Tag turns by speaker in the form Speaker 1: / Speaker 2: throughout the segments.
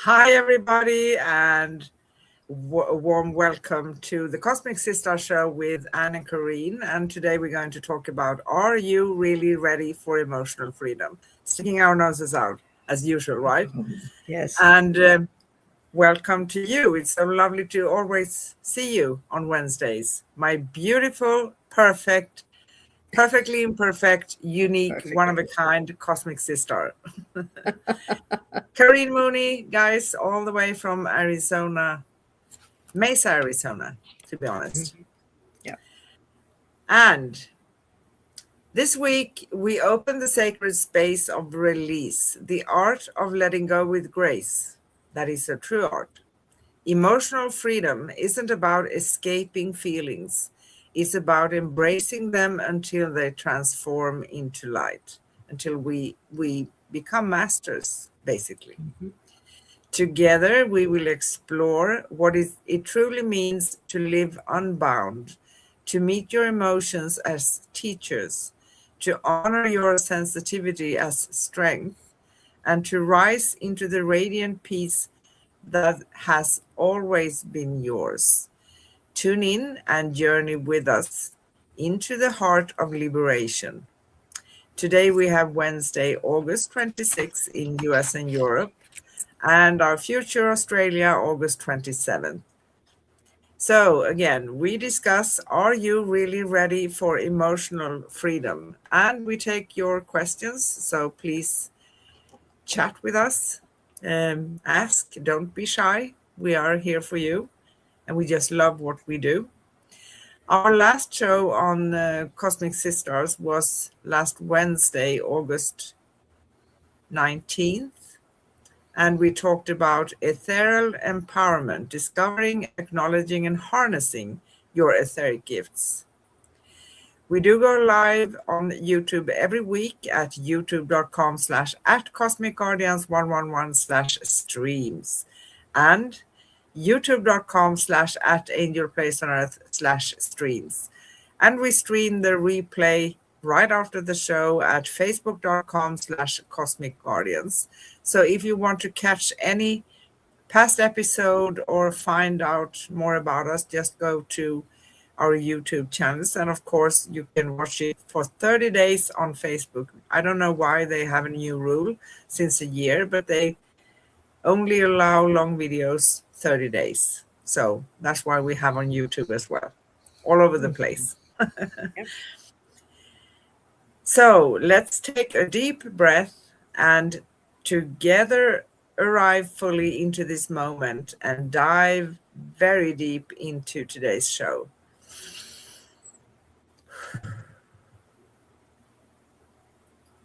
Speaker 1: Hi, everybody, and a warm welcome to the Cosmic Sister Show with Anne and Corrine. And today we're going to talk about, are you really ready for emotional freedom? Sticking our noses out, as usual, right?
Speaker 2: Yes.
Speaker 1: And welcome to you. It's so lovely to always see you on Wednesdays. My beautiful, perfectly imperfect, unique,
Speaker 2: Perfect.
Speaker 1: one-of-a-kind Cosmic Sister. Corrine Mooney, guys, all the way from Arizona. Mesa, Arizona, to be honest.
Speaker 2: Yeah.
Speaker 1: And this week, we open the sacred space of release, the art of letting go with grace. That is a true art. Emotional freedom isn't about escaping feelings, it's about embracing them until they transform into light, until we become masters, basically.
Speaker 2: Mhm.
Speaker 1: Together, we will explore what it truly means to live unbound, to meet your emotions as teachers, to honor your sensitivity as strength, and to rise into the radiant peace that has always been yours. Tune in and journey with us into the heart of liberation. Today we have Wednesday, August 26th in US and Europe, and our future Australia, August 27th. So, again, we discuss, are you really ready for emotional freedom? And we take your questions, so please chat with us, ask, don't be shy. We are here for you, and we just love what we do. Our last show on Cosmic Sisters was last Wednesday, August 19th. And we talked about ethereal empowerment, discovering, acknowledging, and harnessing your etheric gifts. We do go live on YouTube every week at youtube.com/at Cosmic Guardians 111/streams and youtube.com/at Angel Place on Earth/streams. And we stream the replay right after the show at facebook.com/Cosmic Guardians. So if you want to catch any past episode or find out more about us, just go to our YouTube channels. And of course, you can watch it for 30 days on Facebook. I don't know why they have a new rule since a year, but they only allow long videos 30 days. So that's why we have on YouTube as well, all over the place.
Speaker 2: Yep.
Speaker 1: So let's take a deep breath and together arrive fully into this moment and dive very deep into today's show.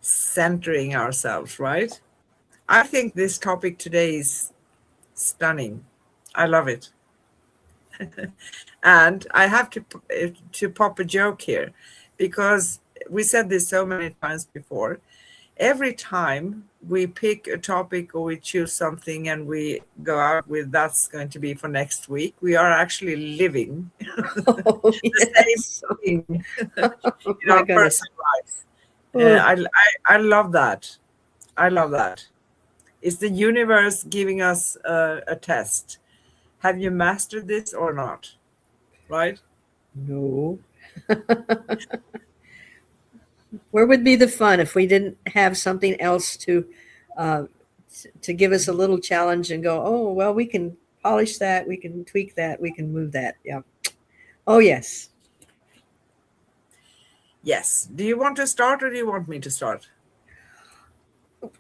Speaker 1: Centering ourselves, right? I think this topic today is stunning. I love it. And I have to pop a joke here because we said this so many times before. Every time we pick a topic or we choose something and we go out with that's going to be for next week, we are actually living
Speaker 2: Oh,
Speaker 1: the
Speaker 2: yes.
Speaker 1: same thing
Speaker 2: Oh,
Speaker 1: in
Speaker 2: my
Speaker 1: our
Speaker 2: goodness.
Speaker 1: personal life.
Speaker 2: Oh,
Speaker 1: I love that. I love that. It's the universe giving us a test. Have you mastered this or not? Right?
Speaker 2: no. Where would be the fun if we didn't have something else uh, to give us a little challenge and go, oh, well, we can polish that, we can tweak that, we can move that. Yeah. Oh, yes.
Speaker 1: Yes. Do you want to start or do you want me to start?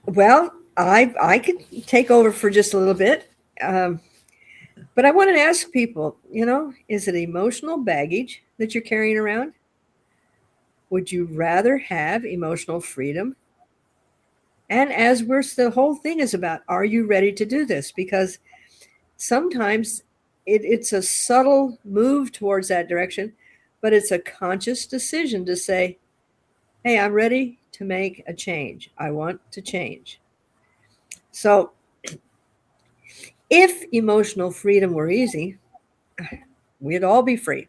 Speaker 2: Well, I could take over for just a little bit. Um, but I want to ask people, is it emotional baggage that you're carrying around? Would you rather have emotional freedom? And the whole thing is about, are you ready to do this? Because sometimes it's a subtle move towards that direction, but it's a conscious decision to say, hey, I'm ready to make a change. I want to change. So if emotional freedom were easy, we'd all be free.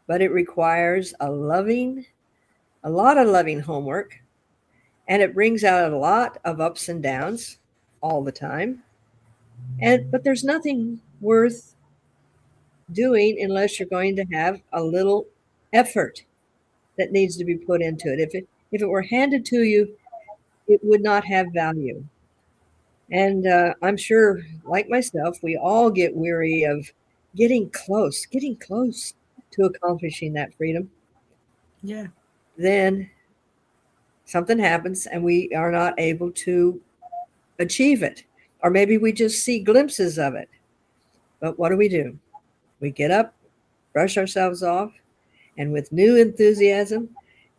Speaker 2: But it requires a lot of loving homework, and it brings out a lot of ups and downs all the time. But there's nothing worth doing unless you're going to have a little effort that needs to be put into it. If it were handed to you, it would not have value. And I'm sure, like myself, we all get weary of getting close to accomplishing that freedom.
Speaker 1: Yeah.
Speaker 2: Then something happens and we are not able to achieve it. Or maybe we just see glimpses of it. But what do? We get up, brush ourselves off, and with new enthusiasm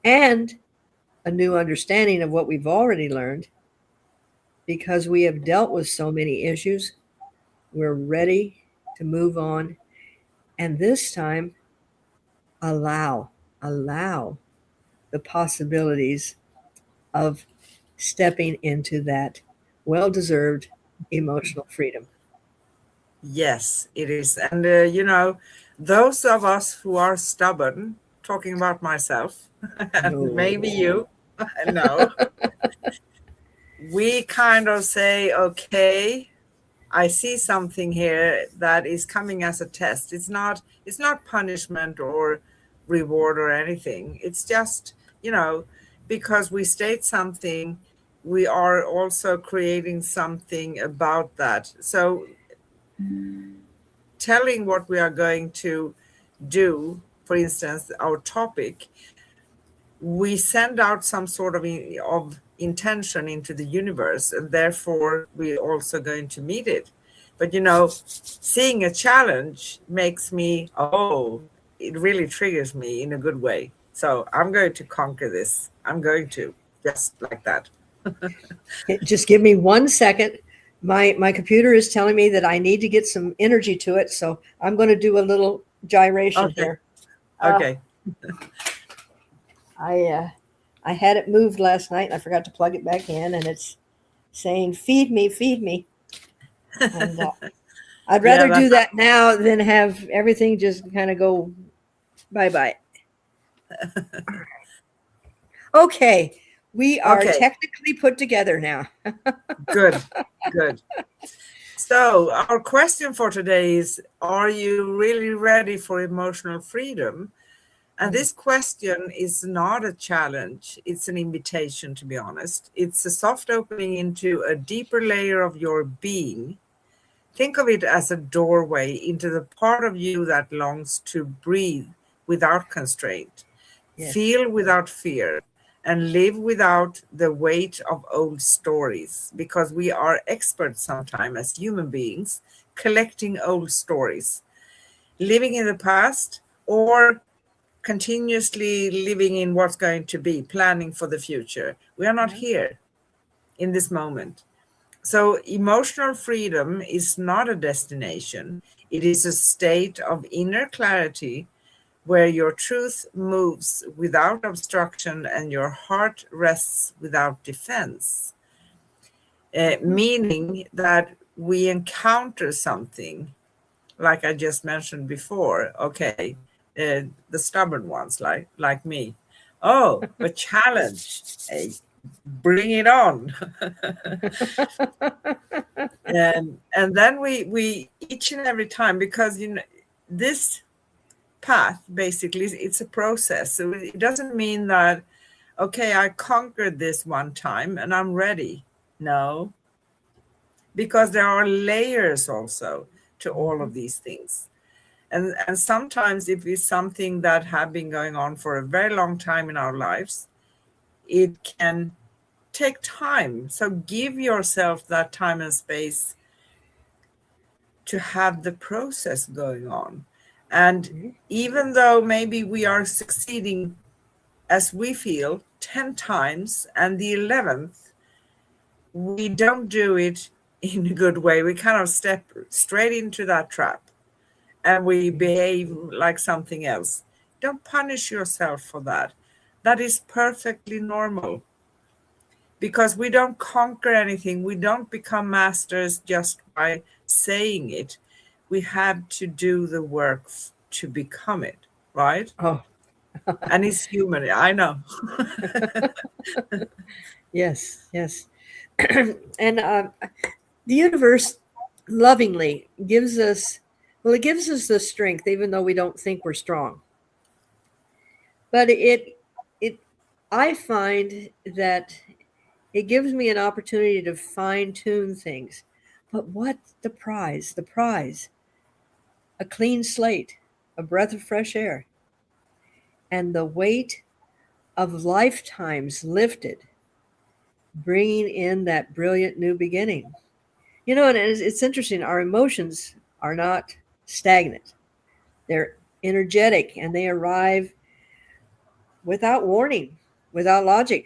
Speaker 2: and a new understanding of what we've already learned, because we have dealt with so many issues, we're ready to move on. And this time, allow the possibilities of stepping into that well deserved emotional freedom.
Speaker 1: Yes, it is. And, those of us who are stubborn, talking about myself, and maybe
Speaker 2: No.
Speaker 1: you, no, we kind of say, okay, I see something here that is coming as a test. It's not punishment or reward or anything. It's just, because we state something, we are also creating something about that. So telling what we are going to do, for instance, our topic, we send out some sort of intention into the universe, and therefore we're also going to meet it. But seeing a challenge makes me, it really triggers me in a good way. So I'm going to conquer this. I'm going to, just like that.
Speaker 2: Just give me 1 second. My computer is telling me that I need to get some energy to it, so I'm going to do a little gyration
Speaker 1: Okay.
Speaker 2: here.
Speaker 1: Okay.
Speaker 2: I had it moved last night, and I forgot to plug it back in, and it's saying, "Feed me, feed me." And I'd rather do that now than have everything just kind of go bye-bye. Okay, we are technically put together now.
Speaker 1: Good. So our question for today is, are you really ready for emotional freedom? And this question is not a challenge. It's an invitation, to be honest. It's a soft opening into a deeper layer of your being. Think of it as a doorway into the part of you that longs to breathe without constraint, feel without fear, and live without the weight of old stories, because we are experts sometimes as human beings collecting old stories, living in the past, or continuously living in what's going to be, planning for the future. We are not here in this moment. So emotional freedom is not a destination. It is a state of inner clarity where your truth moves without obstruction and your heart rests without defense. Meaning that we encounter something, like I just mentioned before, okay, the stubborn ones like me. Oh, a challenge. Hey, bring it on. and then we each and every time, because this path basically it's a process. So it doesn't mean that, okay, I conquered this one time and I'm ready. No, because there are layers also to all of these things. And sometimes if it's something that have been going on for a very long time in our lives, it can take time. So give yourself that time and space to have the process going on. And even though maybe we are succeeding as we feel 10 times, and the 11th, we don't do it in a good way. We kind of step straight into that trap and we behave like something else. Don't punish yourself for that. That is perfectly normal, because we don't conquer anything. We don't become masters just by saying it. We have to do the work to become it, right?
Speaker 2: Oh.
Speaker 1: And it's human, I know.
Speaker 2: Yes. And the universe lovingly gives us, well, it gives us the strength, even though we don't think we're strong. But I find that it gives me an opportunity to fine tune things. But what's the prize? The prize, a clean slate, a breath of fresh air, and the weight of lifetimes lifted, bringing in that brilliant new beginning. You know, and it's interesting. Our emotions are not stagnant. They're energetic and they arrive without warning, without logic.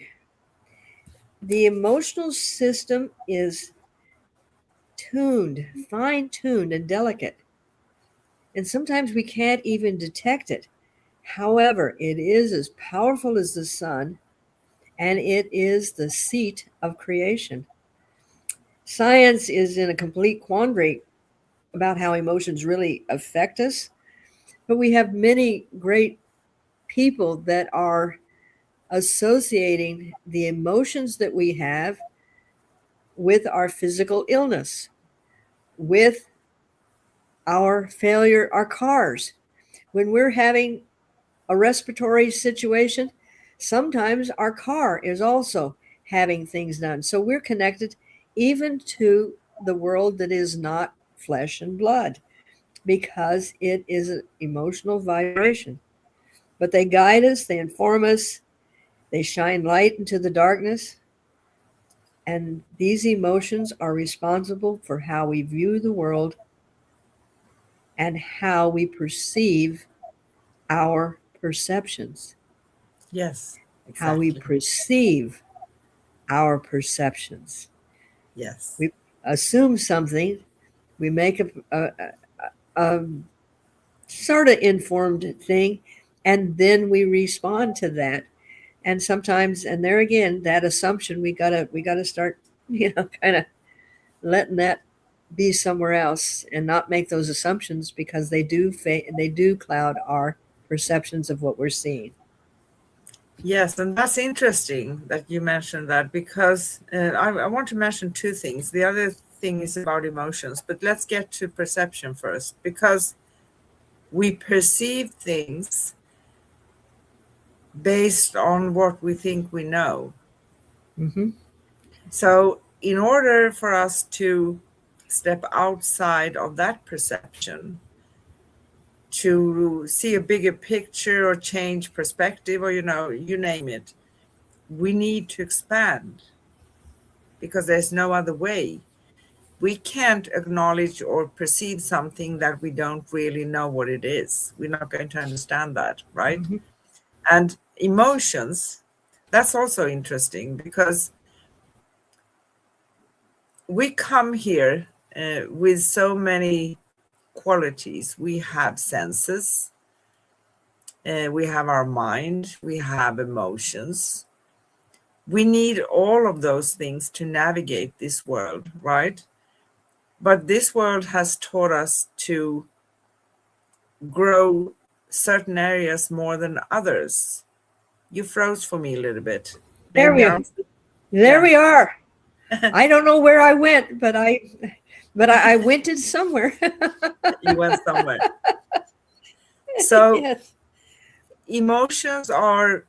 Speaker 2: The emotional system is tuned, fine tuned, and delicate. And sometimes we can't even detect it. However, it is as powerful as the sun, and it is the seat of creation. Science is in a complete quandary about how emotions really affect us, but we have many great people that are associating the emotions that we have with our physical illness, with our failure, our cars. When we're having a respiratory situation, sometimes our car is also having things done. So we're connected even to the world that is not flesh and blood because it is an emotional vibration. But they guide us, they inform us, they shine light into the darkness. And these emotions are responsible for how we view the world and how we perceive our perceptions.
Speaker 1: Yes,
Speaker 2: How we
Speaker 1: exactly.
Speaker 2: perceive our perceptions.
Speaker 1: Yes.
Speaker 2: We assume something, we make a sort of informed thing, and then we respond to that. And sometimes, and there again, that assumption we gotta start, kind of letting that be somewhere else and not make those assumptions because they do cloud our perceptions of what we're seeing.
Speaker 1: Yes, and that's interesting that you mentioned that because I want to mention two things. The other thing is about emotions, but let's get to perception first because we perceive things based on what we think we know.
Speaker 2: Mm-hmm.
Speaker 1: So, in order for us to step outside of that perception, to see a bigger picture or change perspective, or you name it, we need to expand because there's no other way. We can't acknowledge or perceive something that we don't really know what it is. We're not going to understand that, right?
Speaker 2: Mm-hmm.
Speaker 1: And emotions, that's also interesting because we come here with so many qualities. We have senses, we have our mind, we have emotions. We need all of those things to navigate this world, right? But this world has taught us to grow certain areas more than others. You froze for me a little bit.
Speaker 2: There
Speaker 1: Maybe
Speaker 2: we
Speaker 1: I'll,
Speaker 2: there
Speaker 1: yeah,
Speaker 2: we are. I don't know where I went, but I went to somewhere.
Speaker 1: you went somewhere. So
Speaker 2: Yes,
Speaker 1: emotions are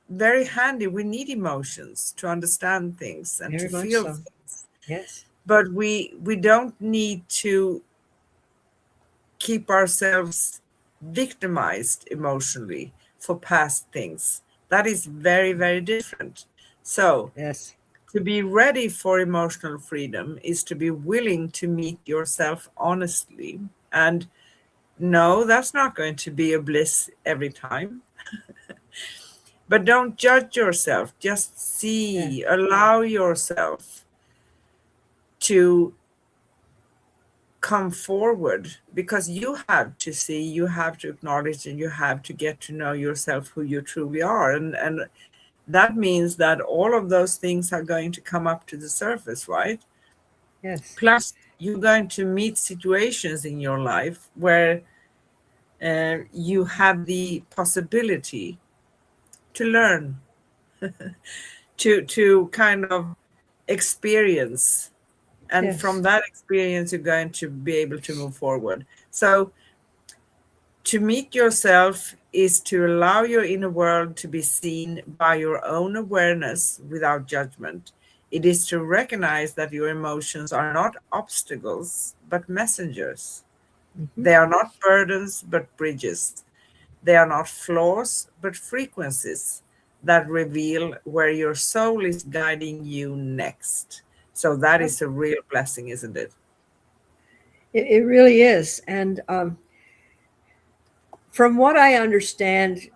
Speaker 1: very handy. We need emotions to understand things and to
Speaker 2: very much
Speaker 1: feel
Speaker 2: so.
Speaker 1: things.
Speaker 2: Yes,
Speaker 1: But we don't need to keep ourselves victimized emotionally for past things. That is very, very different. So,
Speaker 2: yes,
Speaker 1: to be ready for emotional freedom is to be willing to meet yourself honestly. And no, that's not going to be a bliss every time. But don't judge yourself. Just
Speaker 2: yeah,
Speaker 1: see, allow yourself to come forward because you have to see, you have to acknowledge, and you have to get to know yourself, who you truly are. And that means that all of those things are going to come up to the surface, right?
Speaker 2: yes.
Speaker 1: Plus, you're going to meet situations in your life where you have the possibility to learn, to kind of experience And from
Speaker 2: Yes.
Speaker 1: that experience, you're going to be able to move forward. So to meet yourself is to allow your inner world to be seen by your own awareness without judgment. It is to recognize that your emotions are not obstacles, but messengers.
Speaker 2: Mhm.
Speaker 1: They are not burdens, but bridges. They are not flaws, but frequencies that reveal where your soul is guiding you next. So that
Speaker 2: Yep.
Speaker 1: is a real blessing, isn't it?
Speaker 2: It really is. And from what I understand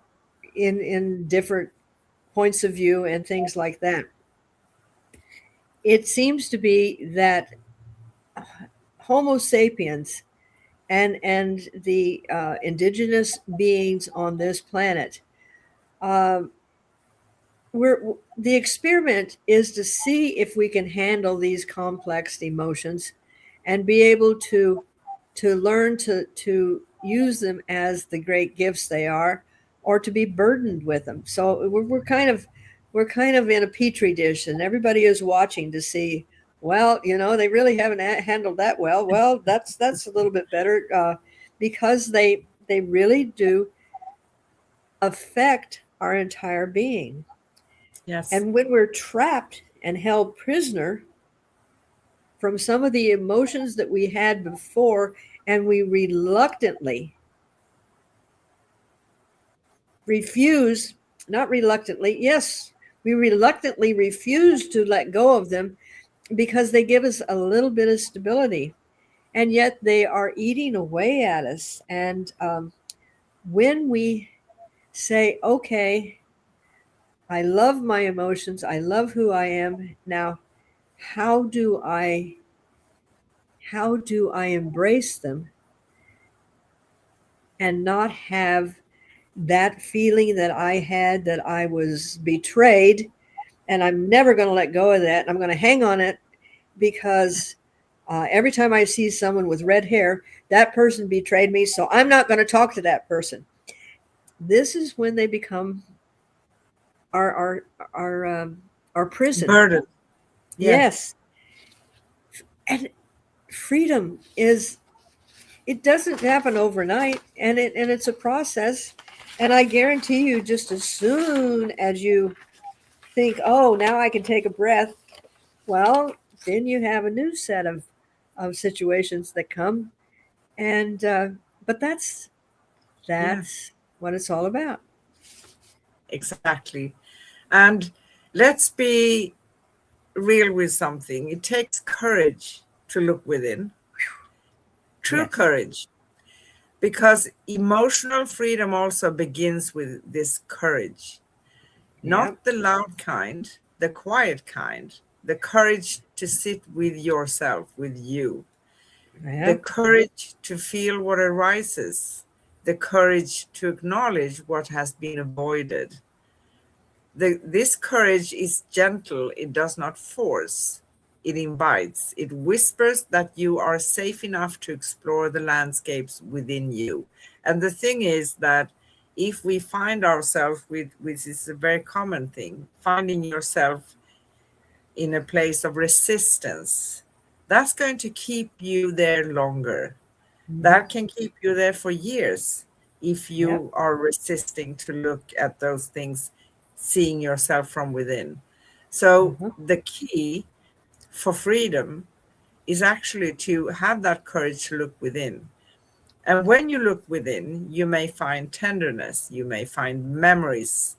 Speaker 2: in different points of view and things like that, it seems to be that Homo sapiens and the indigenous beings on this planet, uh, the experiment is to see if we can handle these complex emotions and be able to learn to use them as the great gifts they are, or to be burdened with them. So we're kind of in a petri dish, and everybody is watching to see. Well, they really haven't handled that well. Well, that's a little bit better, because they really do affect our entire being.
Speaker 1: Yes.
Speaker 2: And when we're trapped and held prisoner from some of the emotions that we had before, and we reluctantly refuse, not reluctantly, yes, we reluctantly refuse to let go of them because they give us a little bit of stability. And yet they are eating away at us. And when we say, okay, I love my emotions, I love who I am now, how do I how do I embrace them and not have that feeling that I had, that I was betrayed, and I'm never going to let go of that. I'm going to hang on it because every time I see someone with red hair, that person betrayed me, so I'm not going to talk to that person. This is when they become our our our our prison.
Speaker 1: Burden. Yeah.
Speaker 2: Yes, and freedom is, it doesn't happen overnight, and it's a process. And I guarantee you, just as soon as you think, oh, now I can take a breath, well, then you have a new set of situations that come. And but
Speaker 1: Yeah.
Speaker 2: that's what it's all about.
Speaker 1: Exactly. And let's be real with something. It takes courage to look within, true
Speaker 2: Yes.
Speaker 1: courage, because emotional freedom also begins with this courage,
Speaker 2: Yep.
Speaker 1: not the loud kind, the quiet kind, the courage to sit with yourself, with you, the
Speaker 2: Yep.
Speaker 1: courage to feel what arises, the courage to acknowledge what has been avoided. This courage is gentle, it does not force, it invites, it whispers that you are safe enough to explore the landscapes within you. And the thing is that if we find ourselves with, which is a very common thing, finding yourself in a place of resistance, that's going to keep you there longer.
Speaker 2: Hmm.
Speaker 1: That can keep you there for years if
Speaker 2: Yep.
Speaker 1: you are resisting to look at those things, seeing yourself from within. So,
Speaker 2: Uh-huh.
Speaker 1: the key for freedom is actually to have that courage to look within. And when you look within, you may find tenderness, you may find memories,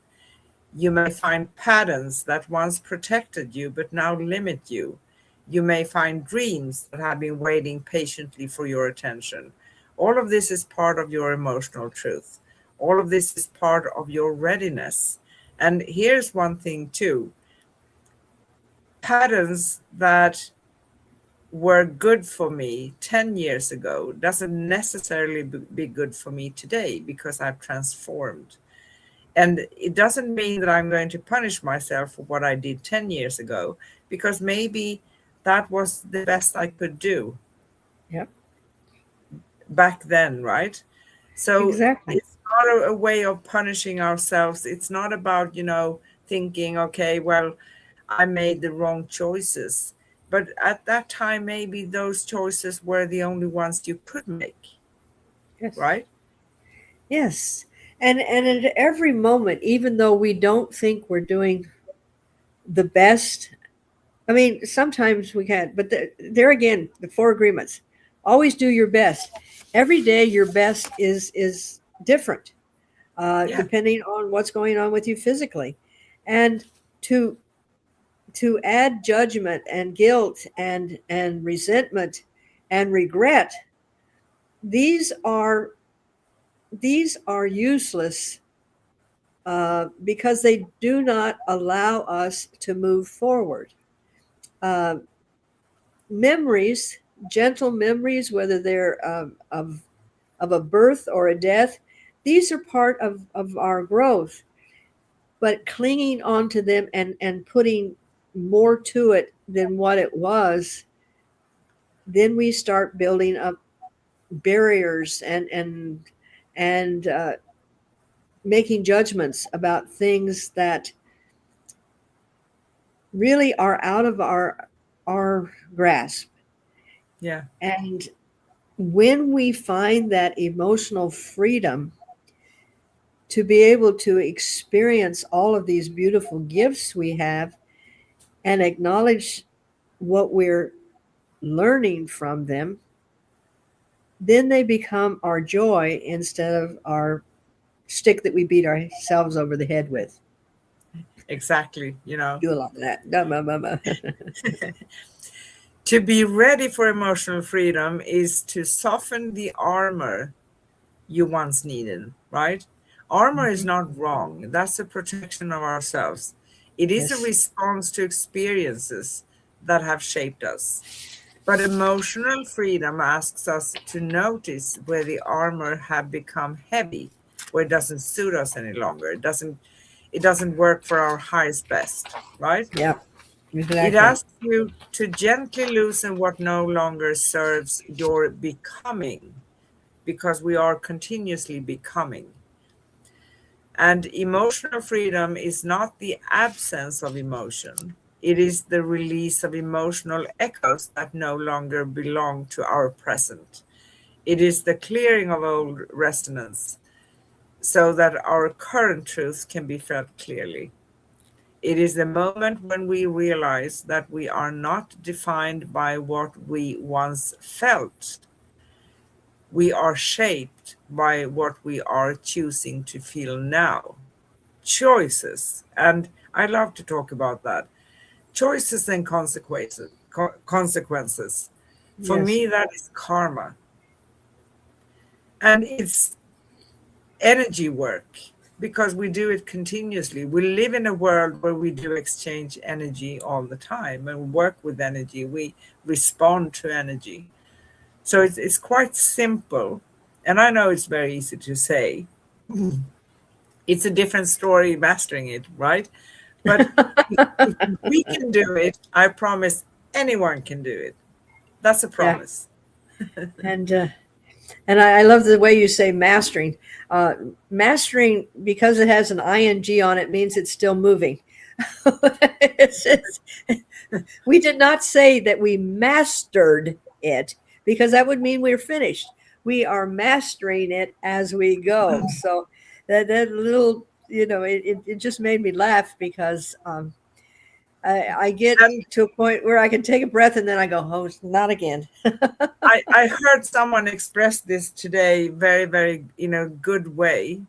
Speaker 1: you may find patterns that once protected you but now limit you. You may find dreams that have been waiting patiently for your attention. All of this is part of your emotional truth. All of this is part of your readiness. And here's one thing, too: patterns that were good for me 10 years ago doesn't necessarily be good for me today because I've transformed. And it doesn't mean that I'm going to punish myself for what I did 10 years ago, because maybe that was the best I could do
Speaker 2: Yep.
Speaker 1: back then, right? So
Speaker 2: Exactly.
Speaker 1: it's not a way of punishing ourselves. It's not about, thinking, okay, well, I made the wrong choices. But at that time, maybe those choices were the only ones you could make,
Speaker 2: Yes.
Speaker 1: right?
Speaker 2: Yes. And at every moment, even though we don't think we're doing the best, I mean, sometimes we can, but there again, the four agreements. Always do your best. Every day, your best is different,
Speaker 1: Yeah,
Speaker 2: depending on what's going on with you physically, and to add judgment and guilt and resentment and regret. These are useless, because they do not allow us to move forward. Uh, Memories, gentle memories, whether they're of a birth or a death, these are part of our growth. But clinging on to them and putting more to it than what it was, then we start building up barriers and making judgments about things that really are out of our grasp.
Speaker 1: yeah,
Speaker 2: And when we find that emotional freedom to be able to experience all of these beautiful gifts we have and acknowledge what we're learning from them, then they become our joy instead of our stick that we beat ourselves over the head with.
Speaker 1: exactly.
Speaker 2: Do a lot of that. Duh, duh, duh, duh.
Speaker 1: To be ready for emotional freedom is to soften the armor you once needed, right? Armor is not wrong. That's a protection of ourselves. It is a
Speaker 2: Yes.
Speaker 1: response to experiences that have shaped us. But emotional freedom asks us to notice where the armor have become heavy, where it doesn't suit us any longer. It doesn't work for our highest best, right?
Speaker 2: Yeah.
Speaker 1: It
Speaker 2: Exactly.
Speaker 1: asks you to gently loosen what no longer serves your becoming, because we are continuously becoming. And emotional freedom is not the absence of emotion. It is the release of emotional echoes that no longer belong to our present. It is the clearing of old resonance so that our current truth can be felt clearly. It is the moment when we realize that we are not defined by what we once felt. We are shaped by what we are choosing to feel now. Choices. And I love to talk about that. Choices and consequences. For
Speaker 2: Yes.
Speaker 1: me, that is karma. And it's energy work because we do it continuously. We live in a world where we do exchange energy all the time and work with energy. We respond to energy. So it's quite simple. And I know it's very easy to say. It's a different story mastering it, right? But if we can do it, I promise anyone can do it. That's a
Speaker 2: Yeah.
Speaker 1: promise.
Speaker 2: And I love the way you say mastering. Mastering, because it has an ing on it, means it's still moving. It's- we did not say that we mastered it, because that would mean we're finished. We are mastering it as we go. So that little, it just made me laugh, because I get
Speaker 1: And
Speaker 2: to a point where I can take a breath and then I go, oh, not again.
Speaker 1: I heard someone express this today very, very, good way.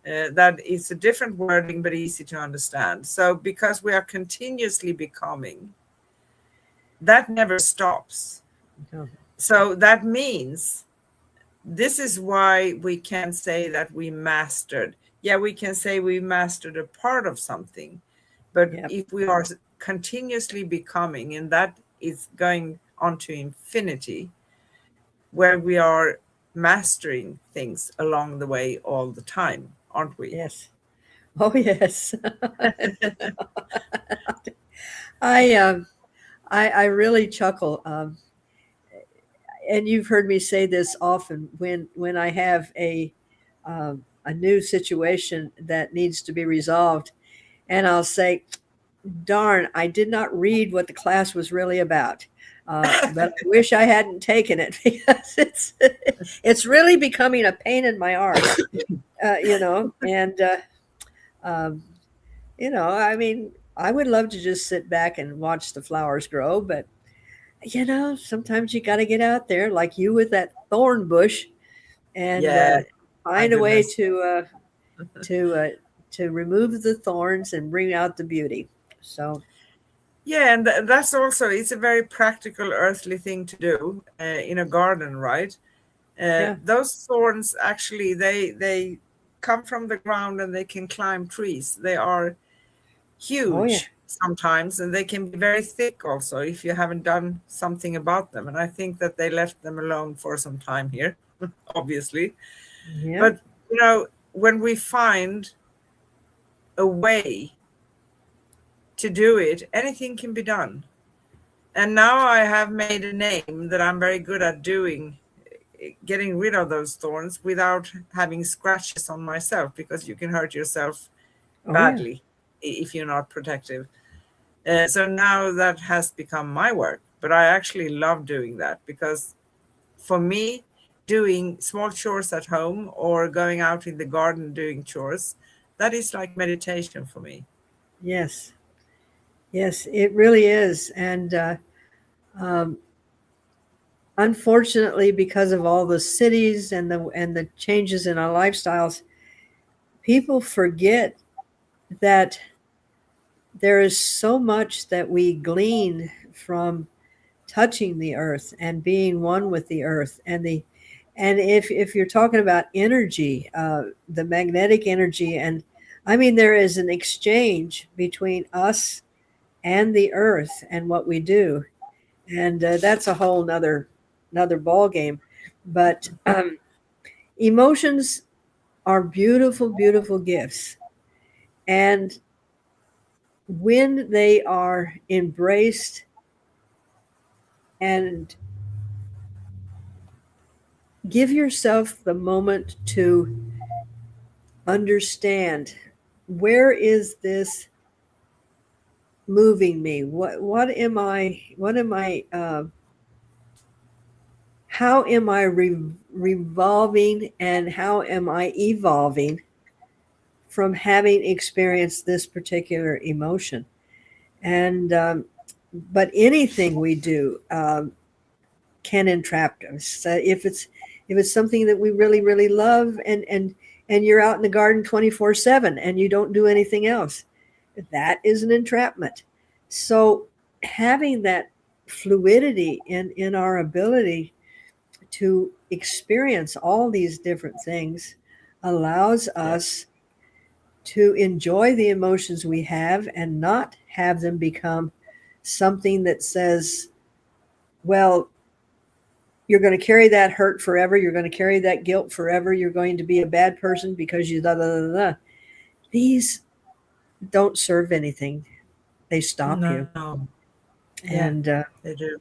Speaker 1: That it's a different wording, but easy to understand. So because we are continuously becoming, that never stops. So that means this is why we can say that we mastered. Yeah, we can say we mastered a part of something, but
Speaker 2: Yep.
Speaker 1: if we are continuously becoming, and that is going on to infinity, where we are mastering things along the way all the time, aren't we?
Speaker 2: Yes. Oh, yes. I um I really chuckle, and you've heard me say this often when I have a new situation that needs to be resolved, and I'll say, darn, I did not read what the class was really about. But I wish I hadn't taken it because it's really becoming a pain in my arse, and um, I mean, I would love to just sit back and watch the flowers grow, but sometimes you got to get out there, like you with that thorn bush, and
Speaker 1: Yeah, my
Speaker 2: find a way
Speaker 1: goodness.
Speaker 2: to remove the thorns and bring out the beauty. So
Speaker 1: Yeah, and that's also, it's a very practical earthly thing to do in a garden, right?
Speaker 2: yeah,
Speaker 1: Those thorns actually, they come from the ground and they can climb trees. They are
Speaker 2: oh yeah,
Speaker 1: huge sometimes, and they can be very thick also if you haven't done something about them. And I think that they left them alone for some time here, obviously.
Speaker 2: yeah,
Speaker 1: But when we find a way to do it, anything can be done. And now I have made a name that I'm very good at doing, getting rid of those thorns without having scratches on myself, because you can hurt yourself
Speaker 2: oh yeah,
Speaker 1: badly if you're not protective. So now that has become my work, but I actually love doing that, because for me, doing small chores at home or going out in the garden doing chores, that is like meditation for me.
Speaker 2: yes, yes, it really is, and um, unfortunately, because of all the cities and the changes in our lifestyles, people forget that there is so much that we glean from touching the earth and being one with the earth and if you're talking about energy, the magnetic energy, and I mean there is an exchange between us and the earth and what we do, and that's a whole another ball game. But emotions are beautiful, beautiful gifts, and when they are embraced and give yourself the moment to understand, where is this moving me, what am I how am I revolving, and how am I evolving from having experienced this particular emotion. And but anything we do can entrap us. If it's something that we really really love, and you're out in the garden 24/7 and you don't do anything else, that is an entrapment. So having that fluidity in our ability to experience all these different things allows
Speaker 1: Yeah.
Speaker 2: us to enjoy the emotions we have and not have them become something that says, well, you're going to carry that hurt forever. You're going to carry that guilt forever. You're going to be a bad person because you da da da da. These don't serve anything. They stop you.
Speaker 1: No. Yeah,
Speaker 2: And
Speaker 1: they do.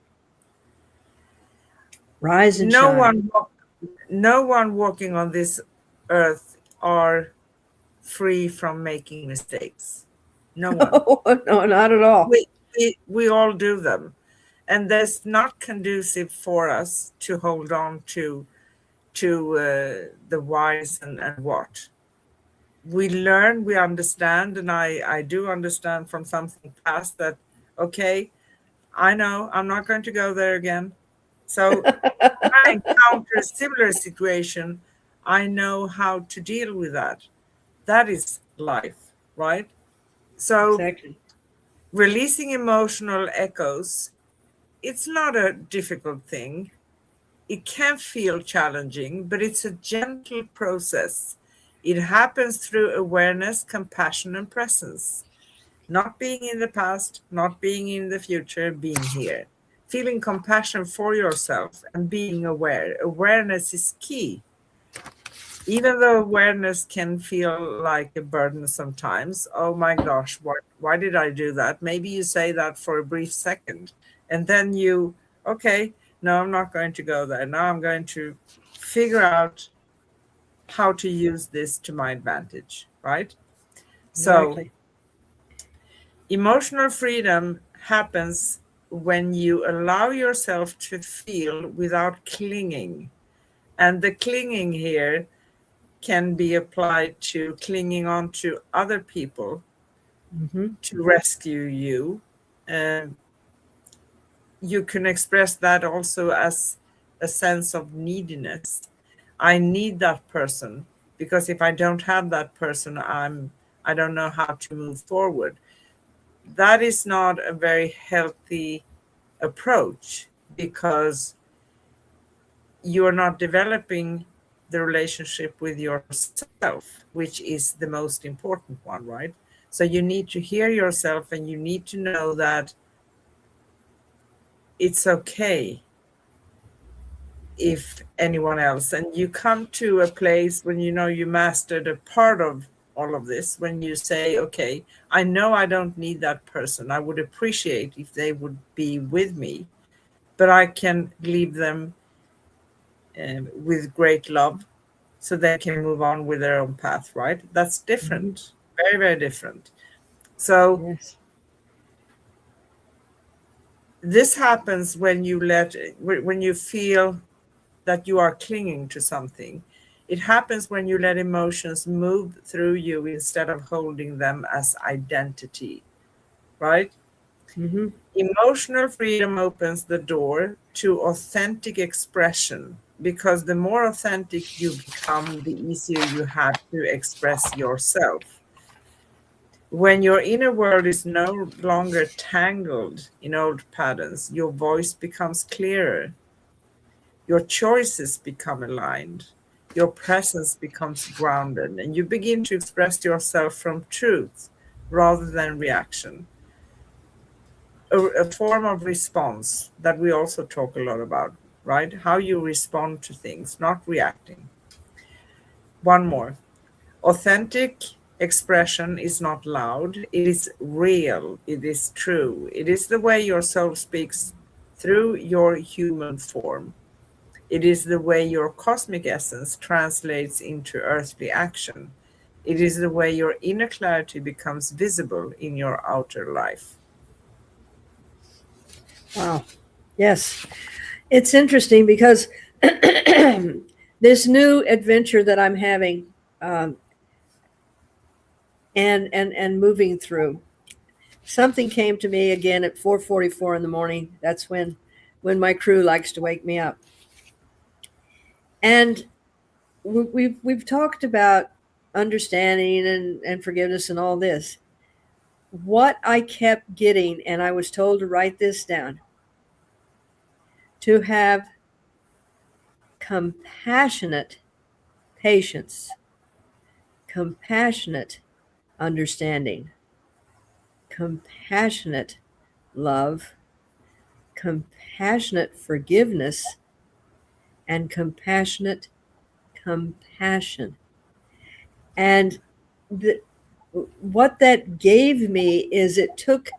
Speaker 2: rise and
Speaker 1: No
Speaker 2: shine.
Speaker 1: one, no one walking on this earth are free from making mistakes. No one.
Speaker 2: No, no, not at all.
Speaker 1: We all do them, and that's not conducive for us to hold on to the whys and what. We learn, we understand, and I do understand from something past that, okay, I know I'm not going to go there again. So when I encounter a similar situation, I know how to deal with that. That is life, right? So
Speaker 2: Exactly.
Speaker 1: releasing emotional echoes, it's not a difficult thing. It can feel challenging, but it's a gentle process. It happens through awareness, compassion, and presence. Not being in the past, not being in the future, being here. Feeling compassion for yourself and being aware. Awareness is key. Even though awareness can feel like a burden sometimes, oh my gosh, why did I do that? Maybe you say that for a brief second, and then okay, no, I'm not going to go there. Now I'm going to figure out how to use this to my advantage, right? So
Speaker 2: Exactly.
Speaker 1: Emotional freedom happens when you allow yourself to feel without clinging. And the clinging here can be applied to clinging on to other people to rescue you. Um, you can express that also as a sense of neediness. I need that person because if I don't have that person, I don't know how to move forward. That is not a very healthy approach because you are not developing the relationship with yourself, which is the most important one, right? So you need to hear yourself and you need to know that it's okay if anyone else, and you come to a place when you know you mastered a part of all of this, when you say, okay, I know I don't need that person. I would appreciate if they would be with me, but I can leave them with great love so they can move on with their own path, right? That's different, very, very different. So
Speaker 2: Yes.
Speaker 1: this happens when you feel that you are clinging to something. It happens when you let emotions move through you instead of holding them as identity, right?
Speaker 2: Mm-hmm.
Speaker 1: Emotional freedom opens the door to authentic expression because the more authentic you become, the easier you have to express yourself. When your inner world is no longer tangled in old patterns, your voice becomes clearer, your choices become aligned, your presence becomes grounded, and you begin to express yourself from truth rather than reaction. A form of response that we also talk a lot about, right? How you respond to things, not reacting. One more. Authentic expression is not loud, it is real, it is true. It is the way your soul speaks through your human form. It is the way your cosmic essence translates into earthly action. It is the way your inner clarity becomes visible in your outer life.
Speaker 2: Wow. Yes. It's interesting because this new adventure that I'm having, um, and moving through, something came to me again at 4:44 in the morning. That's when my crew likes to wake me up. And we've talked about understanding and forgiveness and all this. What I kept getting, and I was told to write this down, to have compassionate patience, compassionate understanding, compassionate love, compassionate forgiveness, and compassionate compassion. And the, what that gave me is it took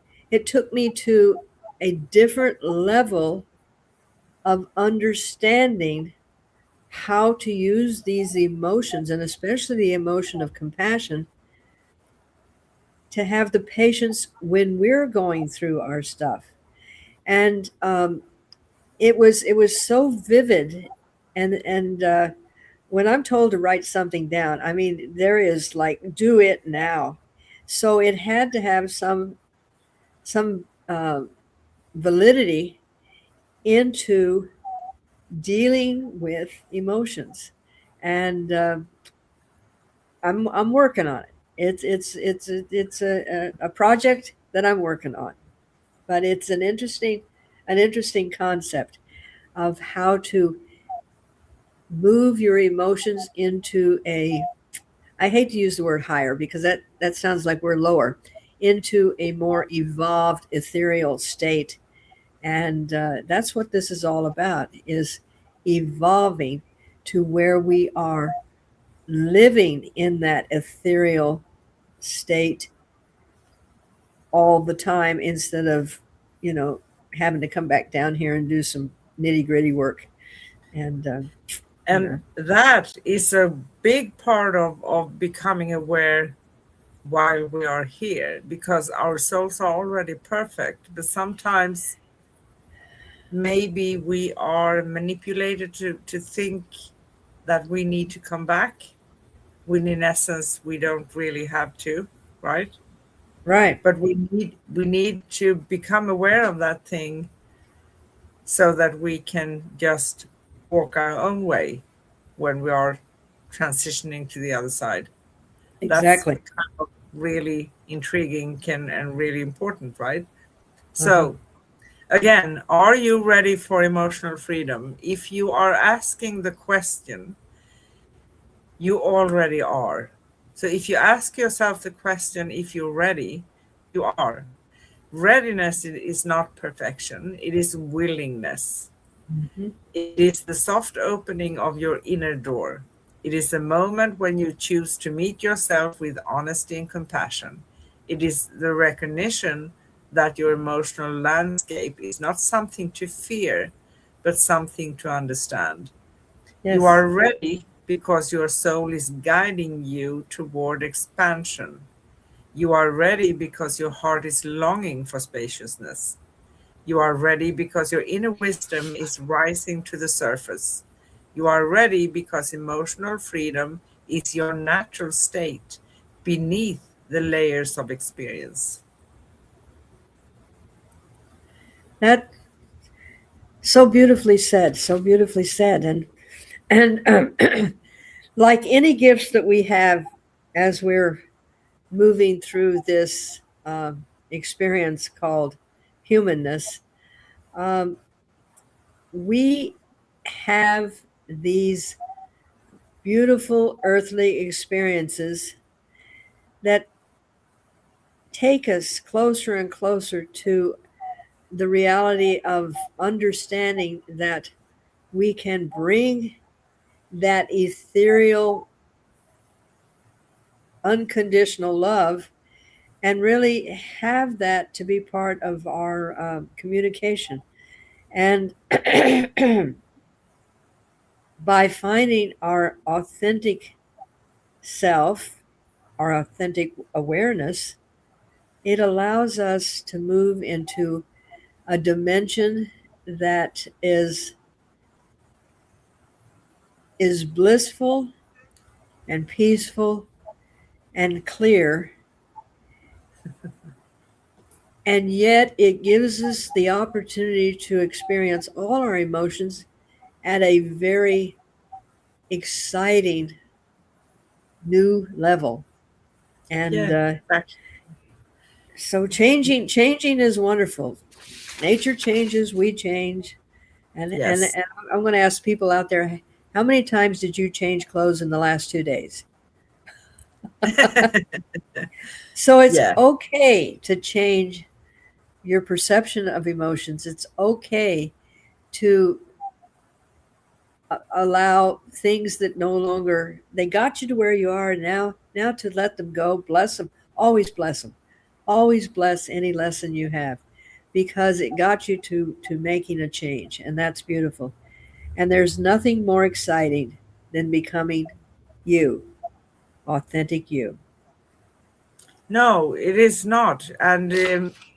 Speaker 2: me to a different level of understanding how to use these emotions, and especially the emotion of compassion, to have the patience when we're going through our stuff. And it was so vivid, and when I'm told to write something down, I mean, there is like, do it now. So it had to have some validity into dealing with emotions, and I'm working on it. It's a project that I'm working on, but it's an interesting concept of how to move your emotions into a, I hate to use the word higher because that sounds like we're lower, into a more evolved ethereal state. And that's what this is all about, is evolving to where we are living in that ethereal state all the time, instead of having to come back down here and do some nitty gritty work. And
Speaker 1: And that is a big part of becoming aware while we are here, because our souls are already perfect. But sometimes maybe we are manipulated to think that we need to come back, when in essence we don't really have to, right?
Speaker 2: Right.
Speaker 1: But we need to become aware of that thing, so that we can just walk our own way when we are transitioning to the other side. That's
Speaker 2: Exactly.
Speaker 1: kind of really intriguing and really important, right?
Speaker 2: Uh-huh.
Speaker 1: So again, are you ready for emotional freedom? If you are asking the question, you already are. So if you ask yourself the question, if you're ready, you are. Readiness is not perfection, it is willingness.
Speaker 2: Mhm.
Speaker 1: It is the soft opening of your inner door. It is the moment when you choose to meet yourself with honesty and compassion. It is the recognition that your emotional landscape is not something to fear, but something to understand. You
Speaker 2: Yes.
Speaker 1: are ready because your soul is guiding you toward expansion. You are ready because your heart is longing for spaciousness. You are ready because your inner wisdom is rising to the surface. You are ready because emotional freedom is your natural state beneath the layers of experience.
Speaker 2: That so beautifully said. So beautifully said. And like any gifts that we have as we're moving through this experience called humanness, um, we have these beautiful earthly experiences that take us closer and closer to the reality of understanding that we can bring that ethereal, unconditional love and really have that to be part of our communication. And by finding our authentic self, our authentic awareness, it allows us to move into a dimension that is blissful and peaceful and clear, and yet it gives us the opportunity to experience all our emotions at a very exciting new level. And
Speaker 1: Yeah, exactly.
Speaker 2: so changing is wonderful. Nature changes, we change. And
Speaker 1: Yes.
Speaker 2: I'm going to ask people out there, how many times did you change clothes in the last 2 days? So it's
Speaker 1: Yeah.
Speaker 2: okay to change your perception of emotions. It's okay to allow things that no longer they got you to where you are now to let them go. Bless them. Always bless them. Always bless any lesson you have, because it got you to making a change, and that's beautiful. And there's nothing more exciting than becoming you, authentic you.
Speaker 1: No, it is not. And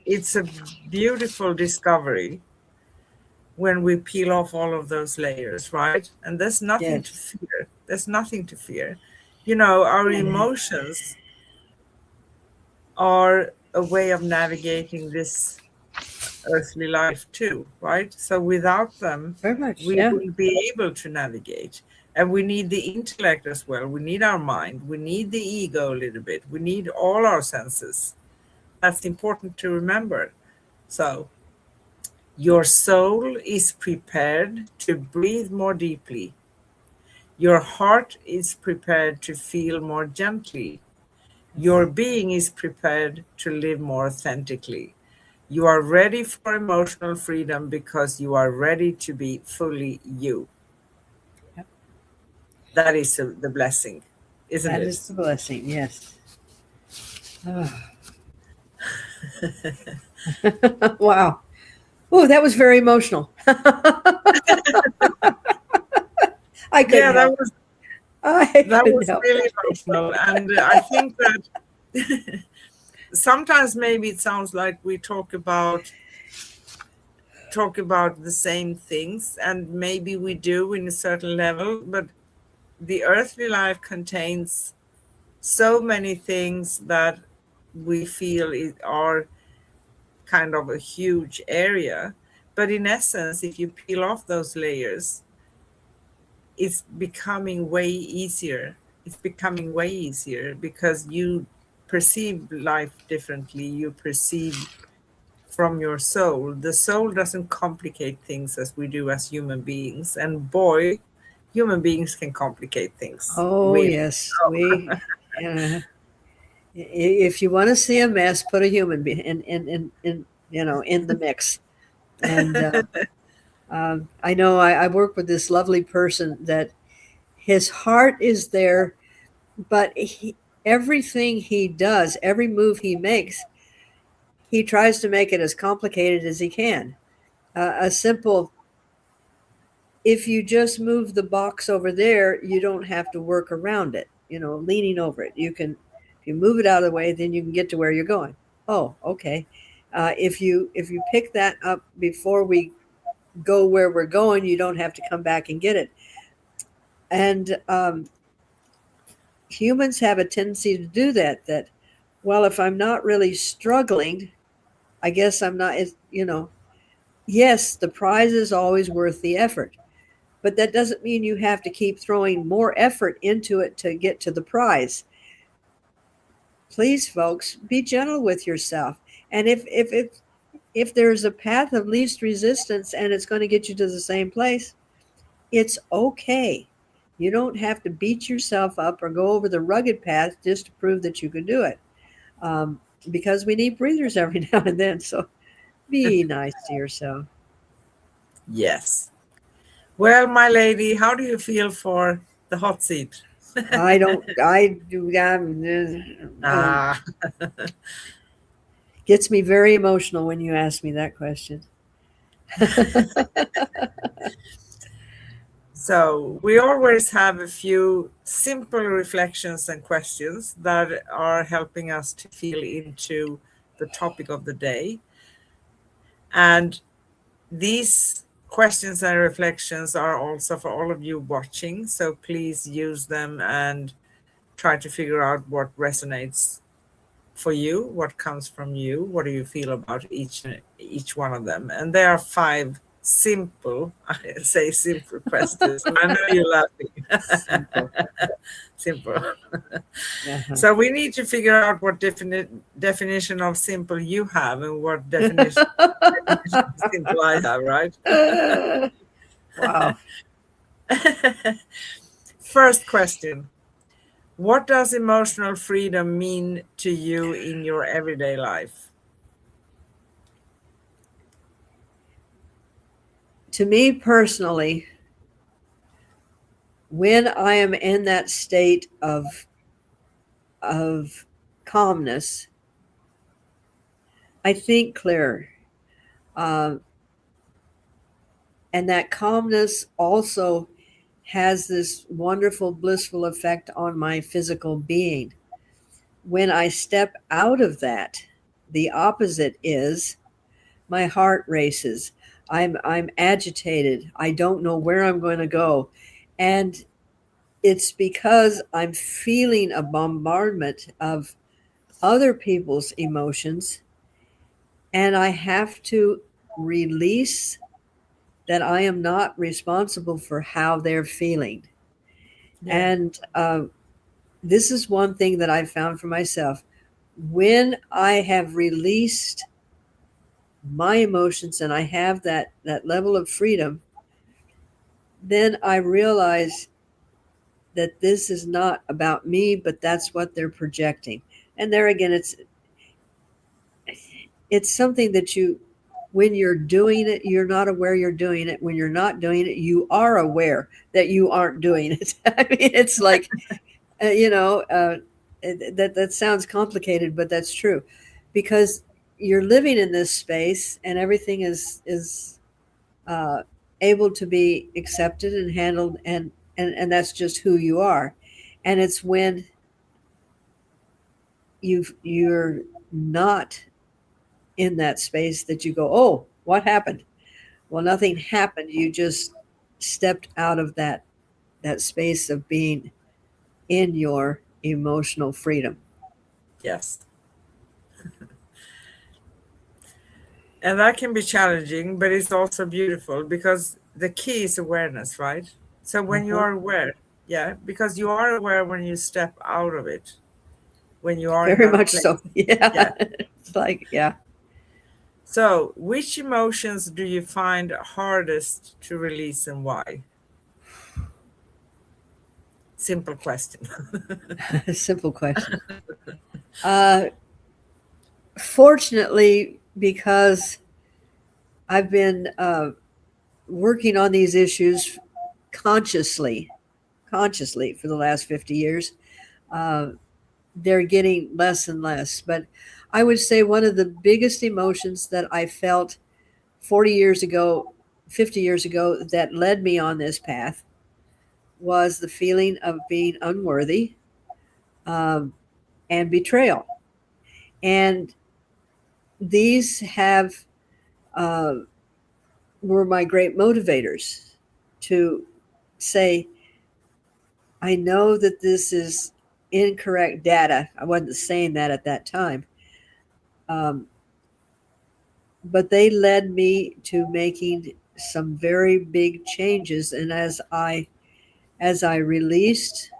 Speaker 1: it's a beautiful discovery when we peel off all of those layers, right? And there's nothing to
Speaker 2: Yes.
Speaker 1: fear. There's nothing to fear. You know, our emotions are a way of navigating this earthly life too, right? So without them,
Speaker 2: Very much.
Speaker 1: we
Speaker 2: Yeah.
Speaker 1: will be able to navigate. And we need the intellect as well. We need our mind. We need the ego a little bit. We need all our senses. That's important to remember. So your soul is prepared to breathe more deeply. Your heart is prepared to feel more gently. Your being is prepared to live more authentically. You are ready for emotional freedom because you are ready to be fully you.
Speaker 2: Yep.
Speaker 1: That is the blessing, isn't
Speaker 2: That
Speaker 1: it?
Speaker 2: is the blessing. Yes. Ah. Wow. Oh, that was very emotional. I couldn't
Speaker 1: Yeah,
Speaker 2: help. I
Speaker 1: that
Speaker 2: couldn't
Speaker 1: was
Speaker 2: help.
Speaker 1: really emotional, and I think that Sometimes maybe it sounds like we talk about the same things, and maybe we do in a certain level, but the earthly life contains so many things that we feel are kind of a huge area. But in essence, if you peel off those layers, it's becoming way easier. It's becoming way easier because you perceive life differently. You perceive from your soul. The soul doesn't complicate things as we do as human beings. And boy, human beings can complicate things.
Speaker 2: Oh,
Speaker 1: Really.
Speaker 2: yes. Uh, if you want to see a mess, put a human being in the mix. And I know I work with this lovely person that his heart is there, but everything he does, every move he makes, he tries to make it as complicated as he can. A simple, if you just move the box over there, you don't have to work around it, leaning over it. You can, if you move it out of the way, then you can get to where you're going. Oh, okay. If you pick that up before we go where we're going, you don't have to come back and get it. And humans have a tendency to do that. That, well, if I'm not really struggling, I guess I'm not. Yes, the prize is always worth the effort, but that doesn't mean you have to keep throwing more effort into it to get to the prize. Please, folks, be gentle with yourself. And if there's a path of least resistance and it's going to get you to the same place, it's okay. You don't have to beat yourself up or go over the rugged path just to prove that you can do it. Because we need breathers every now and then. So be nice to yourself.
Speaker 1: Yes. Well, my lady, how do you feel for the hot seat?
Speaker 2: I don't, I do,
Speaker 1: Ah,
Speaker 2: gets me very emotional when you ask me that question.
Speaker 1: so we always have a few simple reflections and questions that are helping us to feel into the topic of the day. And these questions and reflections are also for all of you watching. So please use them and try to figure out what resonates for you, what comes from you, what do you feel about each one of them. And there are 5 simple, I say simple questions. And I know you're laughing.
Speaker 2: Simple.
Speaker 1: Simple.
Speaker 2: Uh-huh.
Speaker 1: So we need to figure out what definition of simple you have and what definition of simple I have, right?
Speaker 2: Wow.
Speaker 1: First question. What does emotional freedom mean to you in your everyday life?
Speaker 2: To me personally, when I am in that state of calmness, I think clearer. Um, and that calmness also has this wonderful, blissful effect on my physical being. When I step out of that, the opposite is my heart races. I'm agitated. I don't know where I'm going to go. And it's because I'm feeling a bombardment of other people's emotions, and I have to release that I am not responsible for how they're feeling.
Speaker 1: Yeah.
Speaker 2: And this is one thing that I've found for myself. When I have released my emotions and I have that level of freedom, then I realize that this is not about me, but that's what they're projecting. And there again, it's something that when you're doing it, you're not aware you're doing it. When you're not doing it, you are aware that you aren't doing it. I mean, it's like, that sounds complicated, but that's true, because you're living in this space and everything is uh, able to be accepted and handled, and that's just who you are. And it's when you're not in that space that you go, oh, what happened? Well, nothing happened. You just stepped out of that space of being in your emotional freedom.
Speaker 1: Yes. And that can be challenging, but it's also beautiful because the key is awareness, right? So when you
Speaker 2: Uh-huh.
Speaker 1: are aware, yeah, because you are aware when you step out of it, when you are in
Speaker 2: Very
Speaker 1: that
Speaker 2: much
Speaker 1: place.
Speaker 2: so. Yeah.
Speaker 1: Yeah.
Speaker 2: It's like, yeah.
Speaker 1: So which emotions do you find hardest to release and why? Simple question.
Speaker 2: Simple question. Uh, Fortunately, because I've been working on these issues consciously, consciously for the last 50 years, uh, they're getting less and less. But I would say one of the biggest emotions that I felt 40 years ago, 50 years ago, that led me on this path was the feeling of being unworthy, um, and betrayal. And these have uh, were my great motivators to say, I know that this is incorrect data. I wasn't saying that at that time, um, but they led me to making some very big changes. And as I released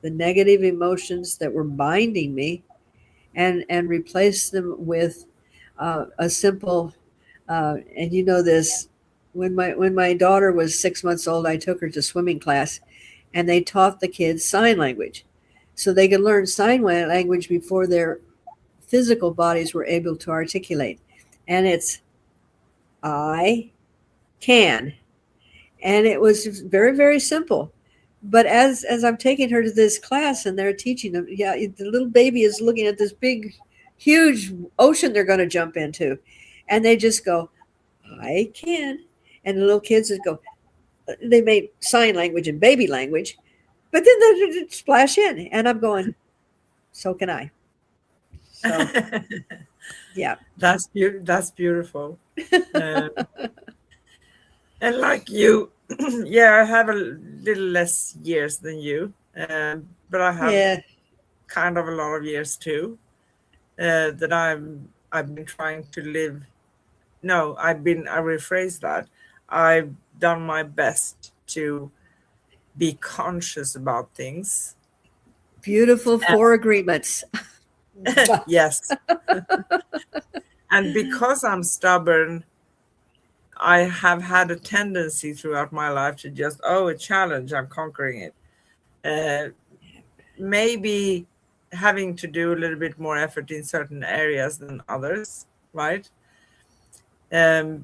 Speaker 2: the negative emotions that were binding me and replaced them with a simple, and you know this, when my daughter was 6 months old, I took her to swimming class, and they taught the kids sign language, so they could learn sign language before their physical bodies were able to articulate. And it's I can, and it was very, very simple. But as I'm taking her to this class and they're teaching them, yeah, the little baby is looking at this big, huge ocean they're going to jump into, and they just go, I can. And the little kids just go, they made sign language and baby language, but then they splash in, and I'm going, so can I. So yeah.
Speaker 1: That's beautiful. Uh, and like you, yeah, I have a little less years than you, but I have
Speaker 2: Yeah.
Speaker 1: kind of a lot of years too. That I've been trying to live. No, I rephrase that. I've done my best to be conscious about things.
Speaker 2: Beautiful four agreements.
Speaker 1: Yes. And because I'm stubborn, I have had a tendency throughout my life to just, oh, a challenge, I'm conquering it. Uh, Maybe having to do a little bit more effort in certain areas than others, right? Um,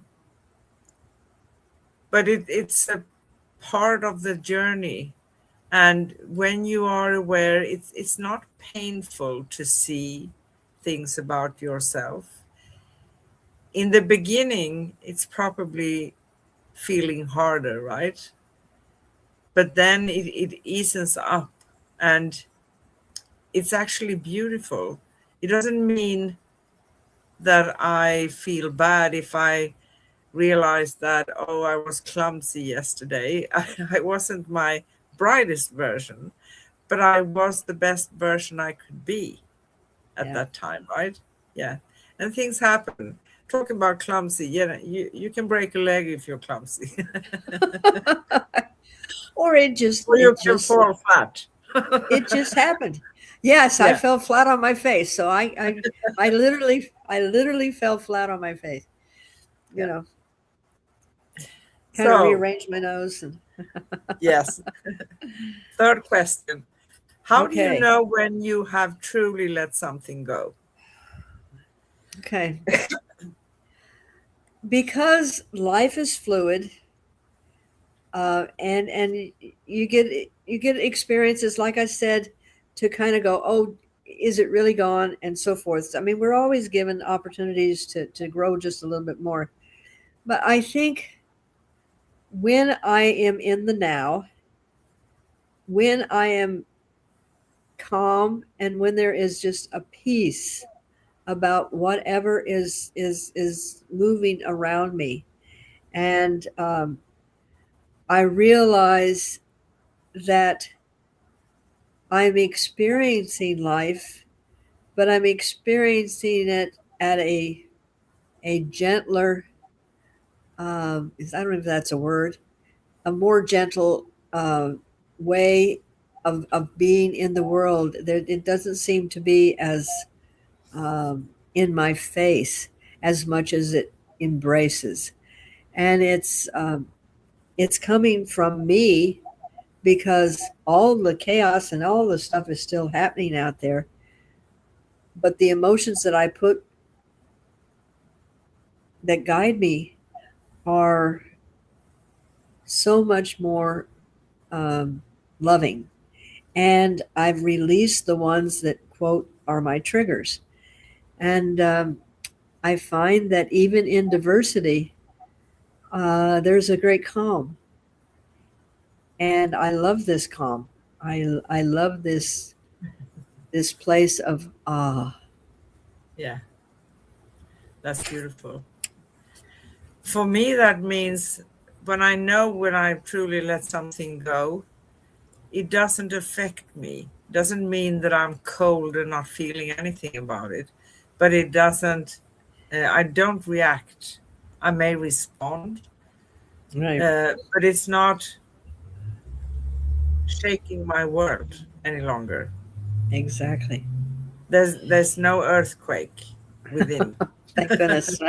Speaker 1: but it's a part of the journey. And when you are aware, it's not painful to see things about yourself. In the beginning, it's probably feeling harder, right? But then it eases up and it's actually beautiful. It doesn't mean that I feel bad if I realize that, oh, I was clumsy yesterday. I wasn't my brightest version, but I was the best version I could be at
Speaker 2: Yeah.
Speaker 1: that time, right? Yeah. And things happen. Talking about clumsy, yeah, you can break a leg if you're clumsy.
Speaker 2: Or it just
Speaker 1: Or you
Speaker 2: it
Speaker 1: can
Speaker 2: just
Speaker 1: fall flat.
Speaker 2: it just happened. Yes, I
Speaker 1: Yeah.
Speaker 2: fell flat on my face. So I literally fell flat on my face. You
Speaker 1: Yeah.
Speaker 2: know, had to
Speaker 1: So,
Speaker 2: rearrange my nose and
Speaker 1: yes. Third question. How do you
Speaker 2: okay.
Speaker 1: know when you have truly let something go?
Speaker 2: Okay. Because life is fluid, and you get experiences, like I said, to kind of go, oh, is it really gone, and so forth. I mean, we're always given opportunities to grow just a little bit more. But I think when I am in the now, when I am calm and when there is just a peace about whatever is moving around me. And I realize that I'm experiencing life, but I'm experiencing it at a gentler, I don't know if that's a word, a more gentle way of being in the world. There, it doesn't seem to be as in my face as much as it embraces, and it's coming from me because all the chaos and all the stuff is still happening out there. But the emotions that I put that guide me are so much more loving. And I've released the ones that, quote, are my triggers. And I find that even in diversity, there's a great calm. And I love this calm. I love this place of ah.
Speaker 1: Yeah, that's beautiful. For me, that means when I truly let something go, it doesn't affect me. Doesn't mean that I'm cold and not feeling anything about it, but it doesn't. I don't react. I may respond,
Speaker 2: Right.
Speaker 1: but it's not shaking my world any longer.
Speaker 2: Exactly.
Speaker 1: There's no earthquake within.
Speaker 2: Thank goodness.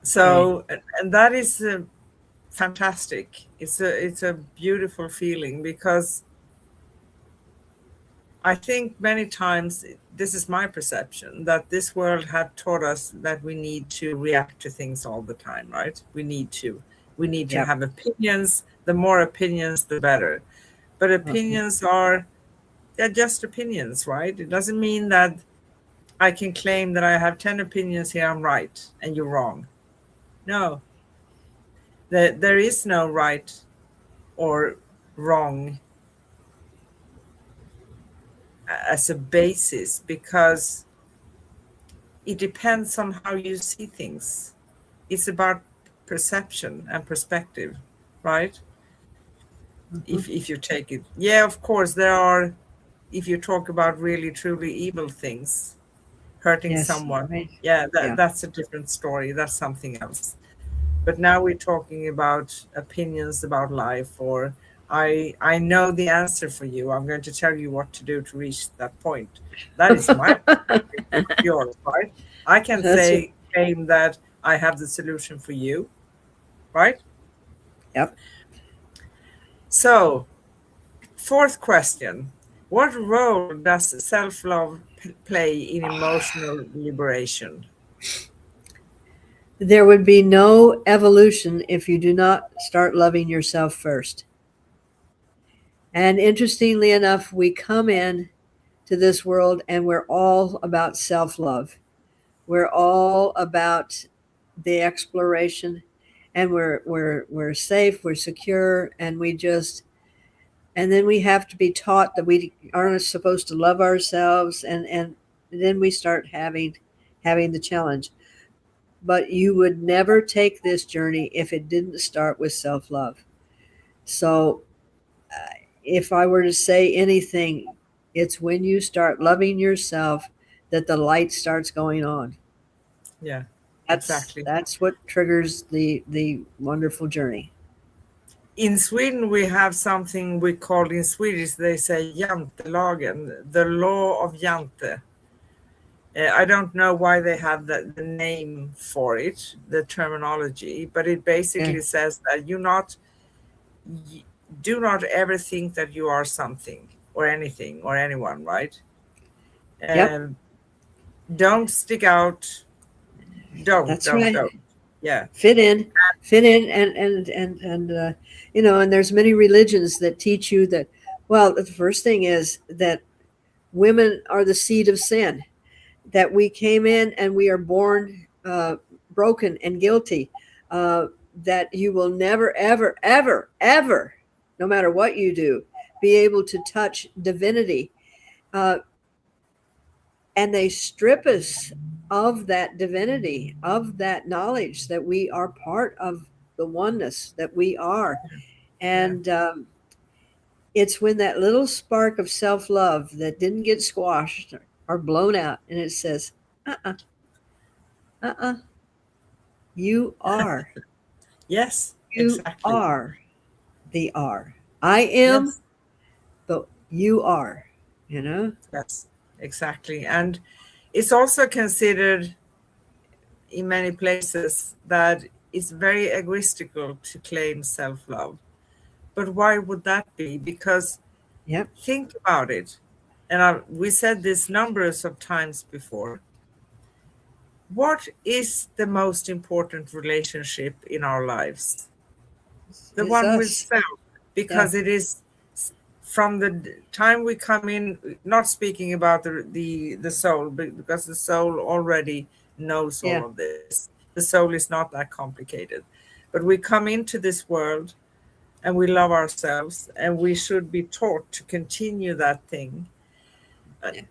Speaker 1: So, and that is fantastic. It's a beautiful feeling, because I think many times, this is my perception, that this world had taught us that we need to react to things all the time, right? We need to
Speaker 2: Yep.
Speaker 1: have opinions. The more opinions, the better. But opinions they're just opinions, right? It doesn't mean that I can claim that I have 10 opinions here, I'm right, and you're wrong. No, there is no right or wrong as a basis, because it depends on how you see things. It's about perception and perspective, right? If you take it, yeah, of course there are. If you talk about really truly evil things, hurting
Speaker 2: Yes.
Speaker 1: someone,
Speaker 2: Right.
Speaker 1: yeah,
Speaker 2: Yeah.
Speaker 1: that's a different story. That's something else. But now we're talking about opinions about life, or I know the answer for you. I'm going to tell you what to do to reach that point. That is my perspective, not yours, right? I can
Speaker 2: That's it.
Speaker 1: claim that I have the solution for you, right?
Speaker 2: Yep.
Speaker 1: So, fourth question. What role does self-love play in emotional liberation?
Speaker 2: There would be no evolution if you do not start loving yourself first. And interestingly enough, we come in to this world and we're all about self-love. We're all about the exploration, and we're safe, we're secure, and and then we have to be taught that we aren't supposed to love ourselves, and then we start having the challenge. But you would never take this journey if it didn't start with self-love. So if I were to say anything, it's when you start loving yourself that the light starts going on.
Speaker 1: Yeah,
Speaker 2: That's
Speaker 1: exactly.
Speaker 2: that's what triggers the wonderful journey.
Speaker 1: In Sweden, we have something we call, in Swedish, they say jantelagen, the law of Jante. I don't know why they have the name for it, the terminology, but it
Speaker 2: Yeah.
Speaker 1: basically says that y- do not ever think that you are something or anything or anyone, right?
Speaker 2: Yep.
Speaker 1: Um, don't stick out. Don't,
Speaker 2: That's
Speaker 1: don't,
Speaker 2: right.
Speaker 1: don't. Yeah,
Speaker 2: Fit in, fit in, and and there's many religions that teach you that. Well, the first thing is that women are the seed of sin. That we came in and we are born broken and guilty. That you will never, ever, ever, ever, no matter what you do, be able to touch divinity. And they strip us of that divinity, of that knowledge that we are part of the oneness that we are. And it's when that little spark of self-love that didn't get squashed or blown out, and it says, you are.
Speaker 1: Yes,
Speaker 2: You
Speaker 1: exactly.
Speaker 2: are the R. I am,
Speaker 1: Yes,
Speaker 2: but you are, you know?
Speaker 1: yes, exactly. And it's also considered in many places that it's very egoistical to claim self-love. But why would that be? Because
Speaker 2: Yep.
Speaker 1: think about it. And we said this numbers of times before. What is the most important relationship in our lives? The
Speaker 2: It's
Speaker 1: one with
Speaker 2: us.
Speaker 1: self,
Speaker 2: Yeah.
Speaker 1: because it is from the time we come in, not speaking about the soul, because the soul already knows
Speaker 2: Yeah.
Speaker 1: all of this. The soul is not that complicated. But we come into this world and we love ourselves, and we should be taught to continue that thing,
Speaker 2: Yeah.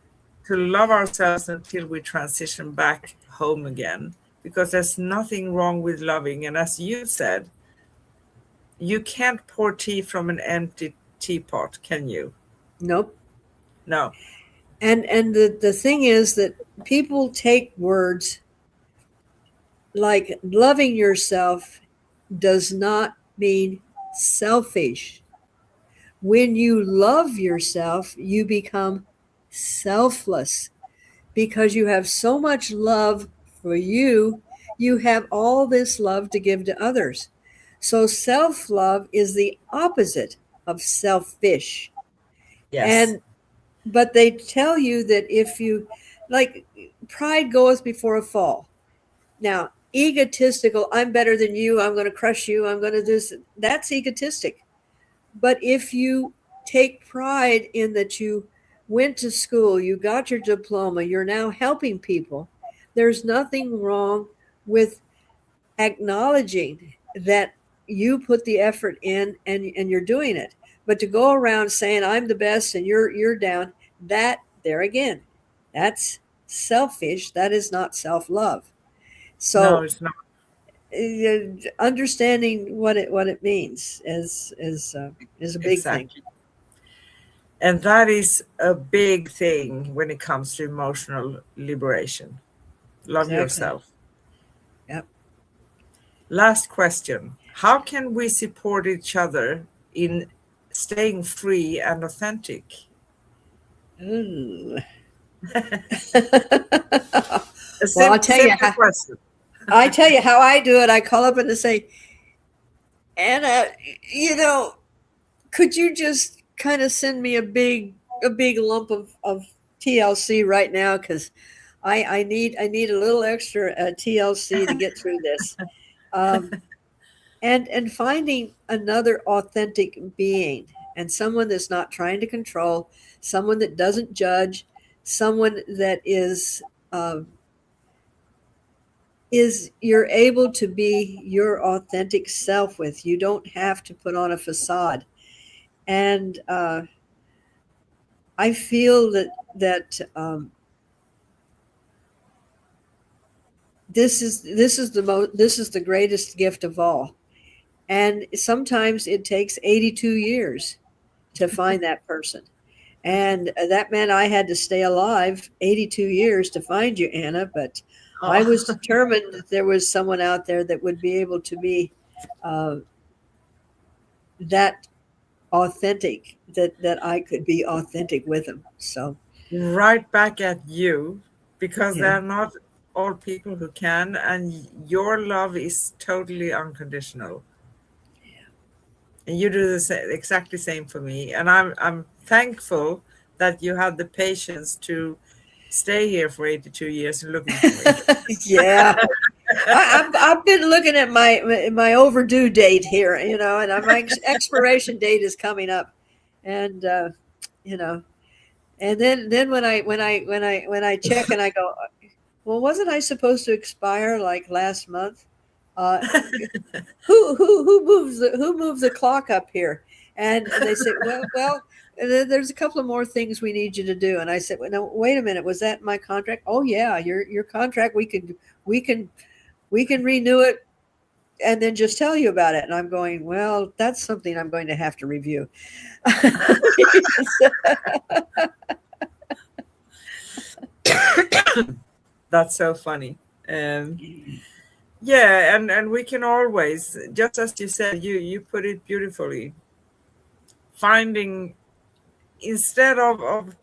Speaker 1: to love ourselves until we transition back home again, because there's nothing wrong with loving. And as you said, you can't pour tea from an empty teapot, can you?
Speaker 2: Nope.
Speaker 1: No.
Speaker 2: And the thing is that people take words like loving yourself does not mean selfish. When you love yourself, you become selfless because you have so much love for you. You have all this love to give to others. So self love is the opposite of selfish.
Speaker 1: Yes.
Speaker 2: And but they tell you that if you like, pride goeth before a fall. Now, egotistical, I'm better than you, I'm going to crush you, I'm going to do this, that's egotistic. But if you take pride in that you went to school, you got your diploma, you're now helping people, there's nothing wrong with acknowledging that you put the effort in and you're doing it. But to go around saying I'm the best and you're down, that there again, that's selfish. That is not self-love.
Speaker 1: No,
Speaker 2: So
Speaker 1: it's not.
Speaker 2: understanding what it means is a big thing.
Speaker 1: Exactly. And that is a big thing when it comes to emotional liberation. Love
Speaker 2: Exactly.
Speaker 1: yourself.
Speaker 2: Yep.
Speaker 1: Last question. How can we support each other in staying free and authentic?
Speaker 2: Ooh.
Speaker 1: A
Speaker 2: Well,
Speaker 1: simple question.
Speaker 2: I tell you how I do it. I call up and say, Anna, you know, could you just kind of send me a big lump of TLC right now? Because I need a little extra TLC to get through this. Um, and finding another authentic being and someone that's not trying to control, someone that doesn't judge, someone that is you're able to be your authentic self with. You don't have to put on a facade. And I feel that this is the greatest gift of all. And sometimes it takes 82 years to find that person. And that meant I had to stay alive 82 years to find you, Anna. But I
Speaker 1: Oh,
Speaker 2: was determined that there was someone out there that would be able to be uh, that authentic, that I could be authentic with them. So,
Speaker 1: right back at you, because
Speaker 2: yeah.
Speaker 1: they're not all people who can, and your love is totally unconditional. And you do the exactly same for me. And I'm thankful that you had the patience to stay here for 82 years and looking for me.
Speaker 2: Yeah. I've been looking at my overdue date here, and my expiration date is coming up, and you know, and then when I check and I go, well, wasn't I supposed to expire like last month? Uh, who moves the clock up here? And they said, well, there's a couple of more things we need you to do. And I said, well, no, wait a minute. Was that in my contract? Oh yeah, your contract. We can we can renew it and then just tell you about it. And I'm going, well, that's something I'm going to have to review.
Speaker 1: That's so funny. Yeah, and we can always, just as you said, you put it beautifully, finding, instead of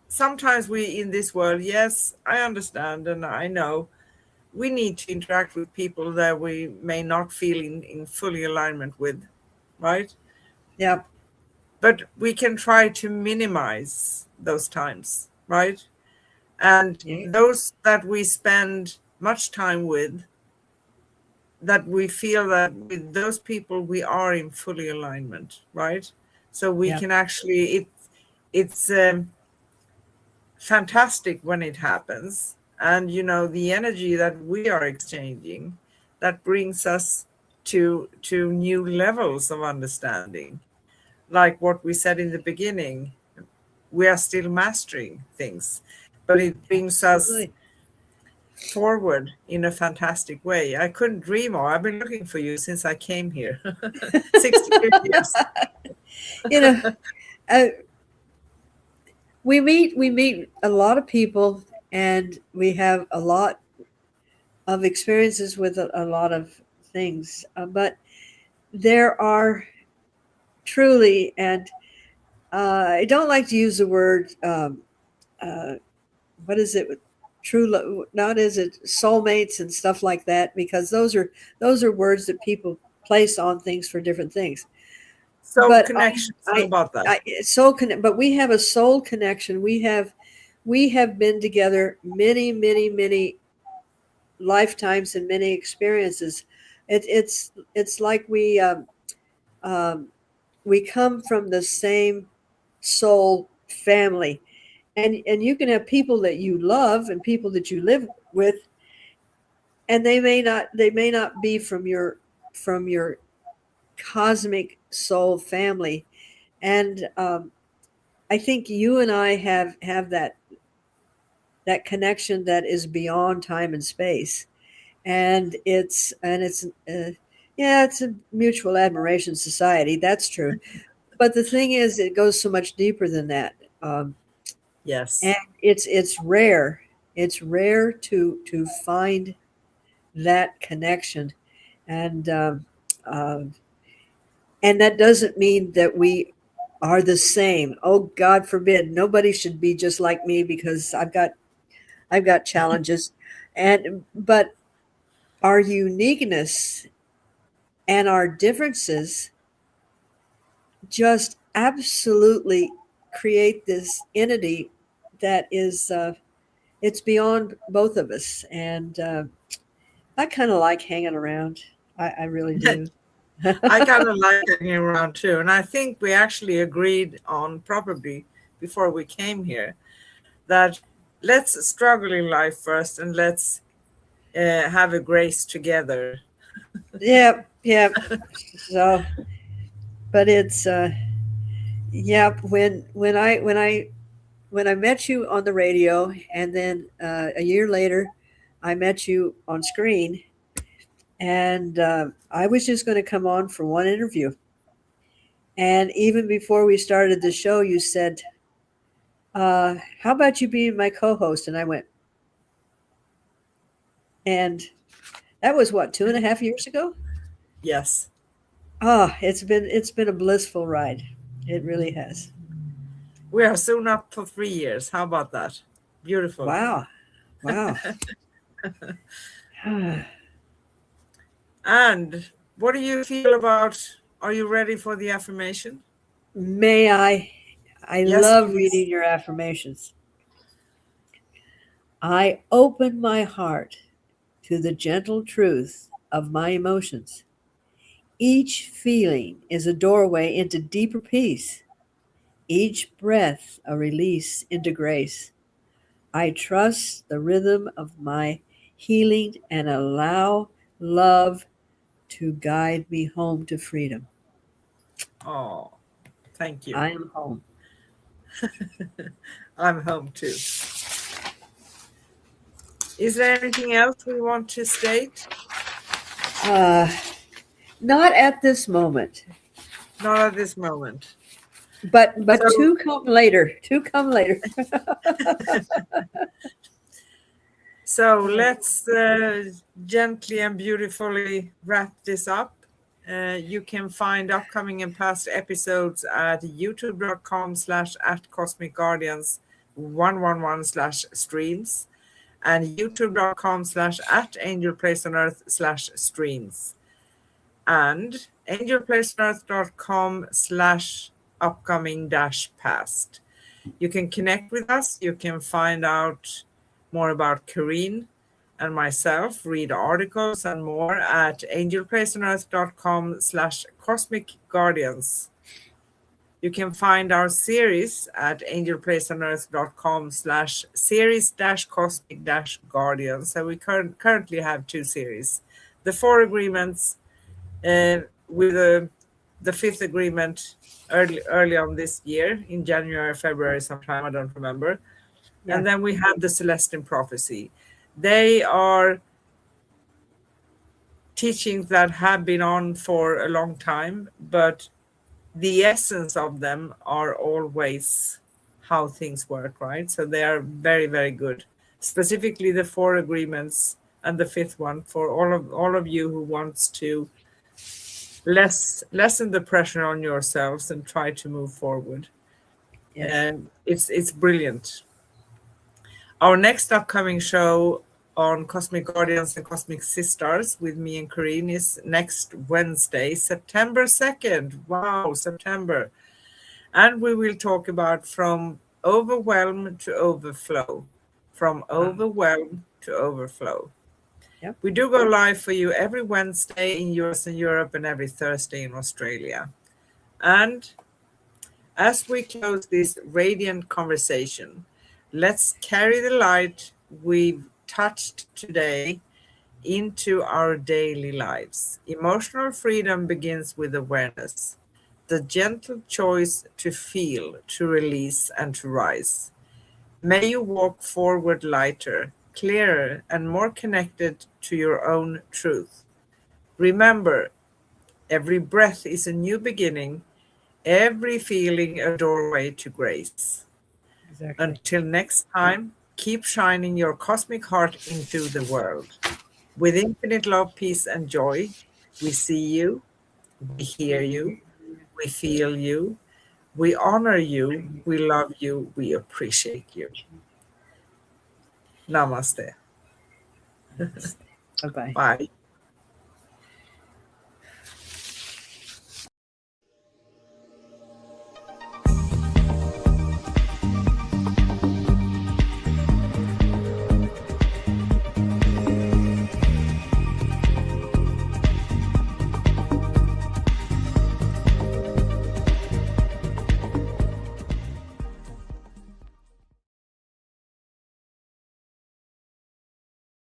Speaker 1: sometimes we in this world, yes, I understand and I know we need to interact with people that we may not feel in fully alignment with, right?
Speaker 2: Yeah.
Speaker 1: But we can try to minimize those times, right? And
Speaker 2: Yeah.
Speaker 1: those that we spend much time with, that we feel that with those people we are in fully alignment, right? So we
Speaker 2: Yeah.
Speaker 1: can actually, it's fantastic when it happens. And the energy that we are exchanging, that brings us to new levels of understanding. Like what we said in the beginning, we are still mastering things, but it brings us
Speaker 2: Absolutely.
Speaker 1: forward in a fantastic way. I couldn't dream of. I've been looking for you since I came here. 62 years.
Speaker 2: You know, uh, we meet a lot of people, and we have a lot of experiences with a lot of things. But there are truly, and I don't like to use the word. Uh, what is it? Not is it soulmates and stuff like that, because those are words that people place on things for different things.
Speaker 1: So
Speaker 2: But
Speaker 1: connections, how about that?
Speaker 2: but we have a soul connection. We have been together many lifetimes and many experiences. It's like um, we come from the same soul family, and you can have people that you love and people that you live with, and they may not be from your cosmic soul family. And I think you and I have that connection that is beyond time and space, and it's yeah, it's a mutual admiration society. That's true, but the thing is, it goes so much deeper than that. And
Speaker 1: Yes.
Speaker 2: it's rare. It's rare to find that connection, and and that doesn't mean that we are the same. Oh, God forbid! Nobody should be just like me, because I've got challenges, and but our uniqueness and our differences just absolutely create this entity that is it's beyond both of us. And I kind of like hanging around. I really do.
Speaker 1: I kind of like hanging around too. And I think we actually agreed on, probably before we came here, that let's struggle in life first and let's have a grace together.
Speaker 2: Yeah, yeah. So, but it's yeah. When I met you on the radio, and then a year later, I met you on screen, and I was just going to come on for one interview. And even before we started the show, you said, "How about you being my co-host?" And I went, and that was what, 2.5 years ago.
Speaker 1: Yes.
Speaker 2: Ah, it's been a blissful ride. It really has.
Speaker 1: We are soon up for 3 years. How about that? Beautiful.
Speaker 2: Wow, wow.
Speaker 1: And what do you feel about, are you ready for the affirmation?
Speaker 2: May I? I
Speaker 1: Yes,
Speaker 2: love
Speaker 1: please.
Speaker 2: reading your affirmations. I open my heart to the gentle truth of my emotions. Each feeling is a doorway into deeper peace. Each breath a release into grace. I trust the rhythm of my healing and allow love to guide me home to freedom.
Speaker 1: Oh, Thank you.
Speaker 2: I am home.
Speaker 1: I'm home too. Is there anything else we want to state?
Speaker 2: Not at this moment,
Speaker 1: Not at this moment.
Speaker 2: but
Speaker 1: So,
Speaker 2: two come later. Two come later.
Speaker 1: so let's gently and beautifully wrap this up. You can find upcoming and past episodes at youtube.com/@cosmicguardians111/streams and youtube.com/@angelplaceonearth/streams and angelplaceonearth.com/upcoming-past. You can connect with us. You can find out more about Karine and myself, read articles and more at angelplaceonearth.com/cosmicguardians. You can find our series at angelplaceonearth.com/series-cosmic-guardians. And we currently have 2 series. The 4 agreements with the 5th agreement early on this year in January, February sometime, I don't remember.
Speaker 2: Yeah.
Speaker 1: And then we have the Celestine Prophecy. They are teachings that have been on for a long time, but the essence of them are always how things work, right? So they are very, very good. Specifically the 4 agreements and the 5th one for all of you who wants to lessen the pressure on yourselves and try to move forward.
Speaker 2: Yes.
Speaker 1: And it's brilliant. Our next upcoming show on Cosmic Guardians and Cosmic Sis-Stars with me and Karine is next Wednesday, September 2nd. Wow, September. And we will talk about from overwhelm to overflow. From overwhelm to overflow.
Speaker 2: Yep.
Speaker 1: We do go live for you every Wednesday in US and Europe and every Thursday in Australia. And as we close this radiant conversation, let's carry the light we've touched today into our daily lives. Emotional freedom begins with awareness, the gentle choice to feel, to release, and to rise. May you walk forward lighter, clearer, and more connected to your own truth. Remember, every breath is a new beginning, every feeling a doorway to grace.
Speaker 2: Exactly.
Speaker 1: Until next time, keep shining your cosmic heart into the world. With infinite love, peace, and joy, we see you, we hear you, we feel you, we honor you, we love you, we appreciate you. Namaste.
Speaker 2: Bye-bye.
Speaker 1: Bye.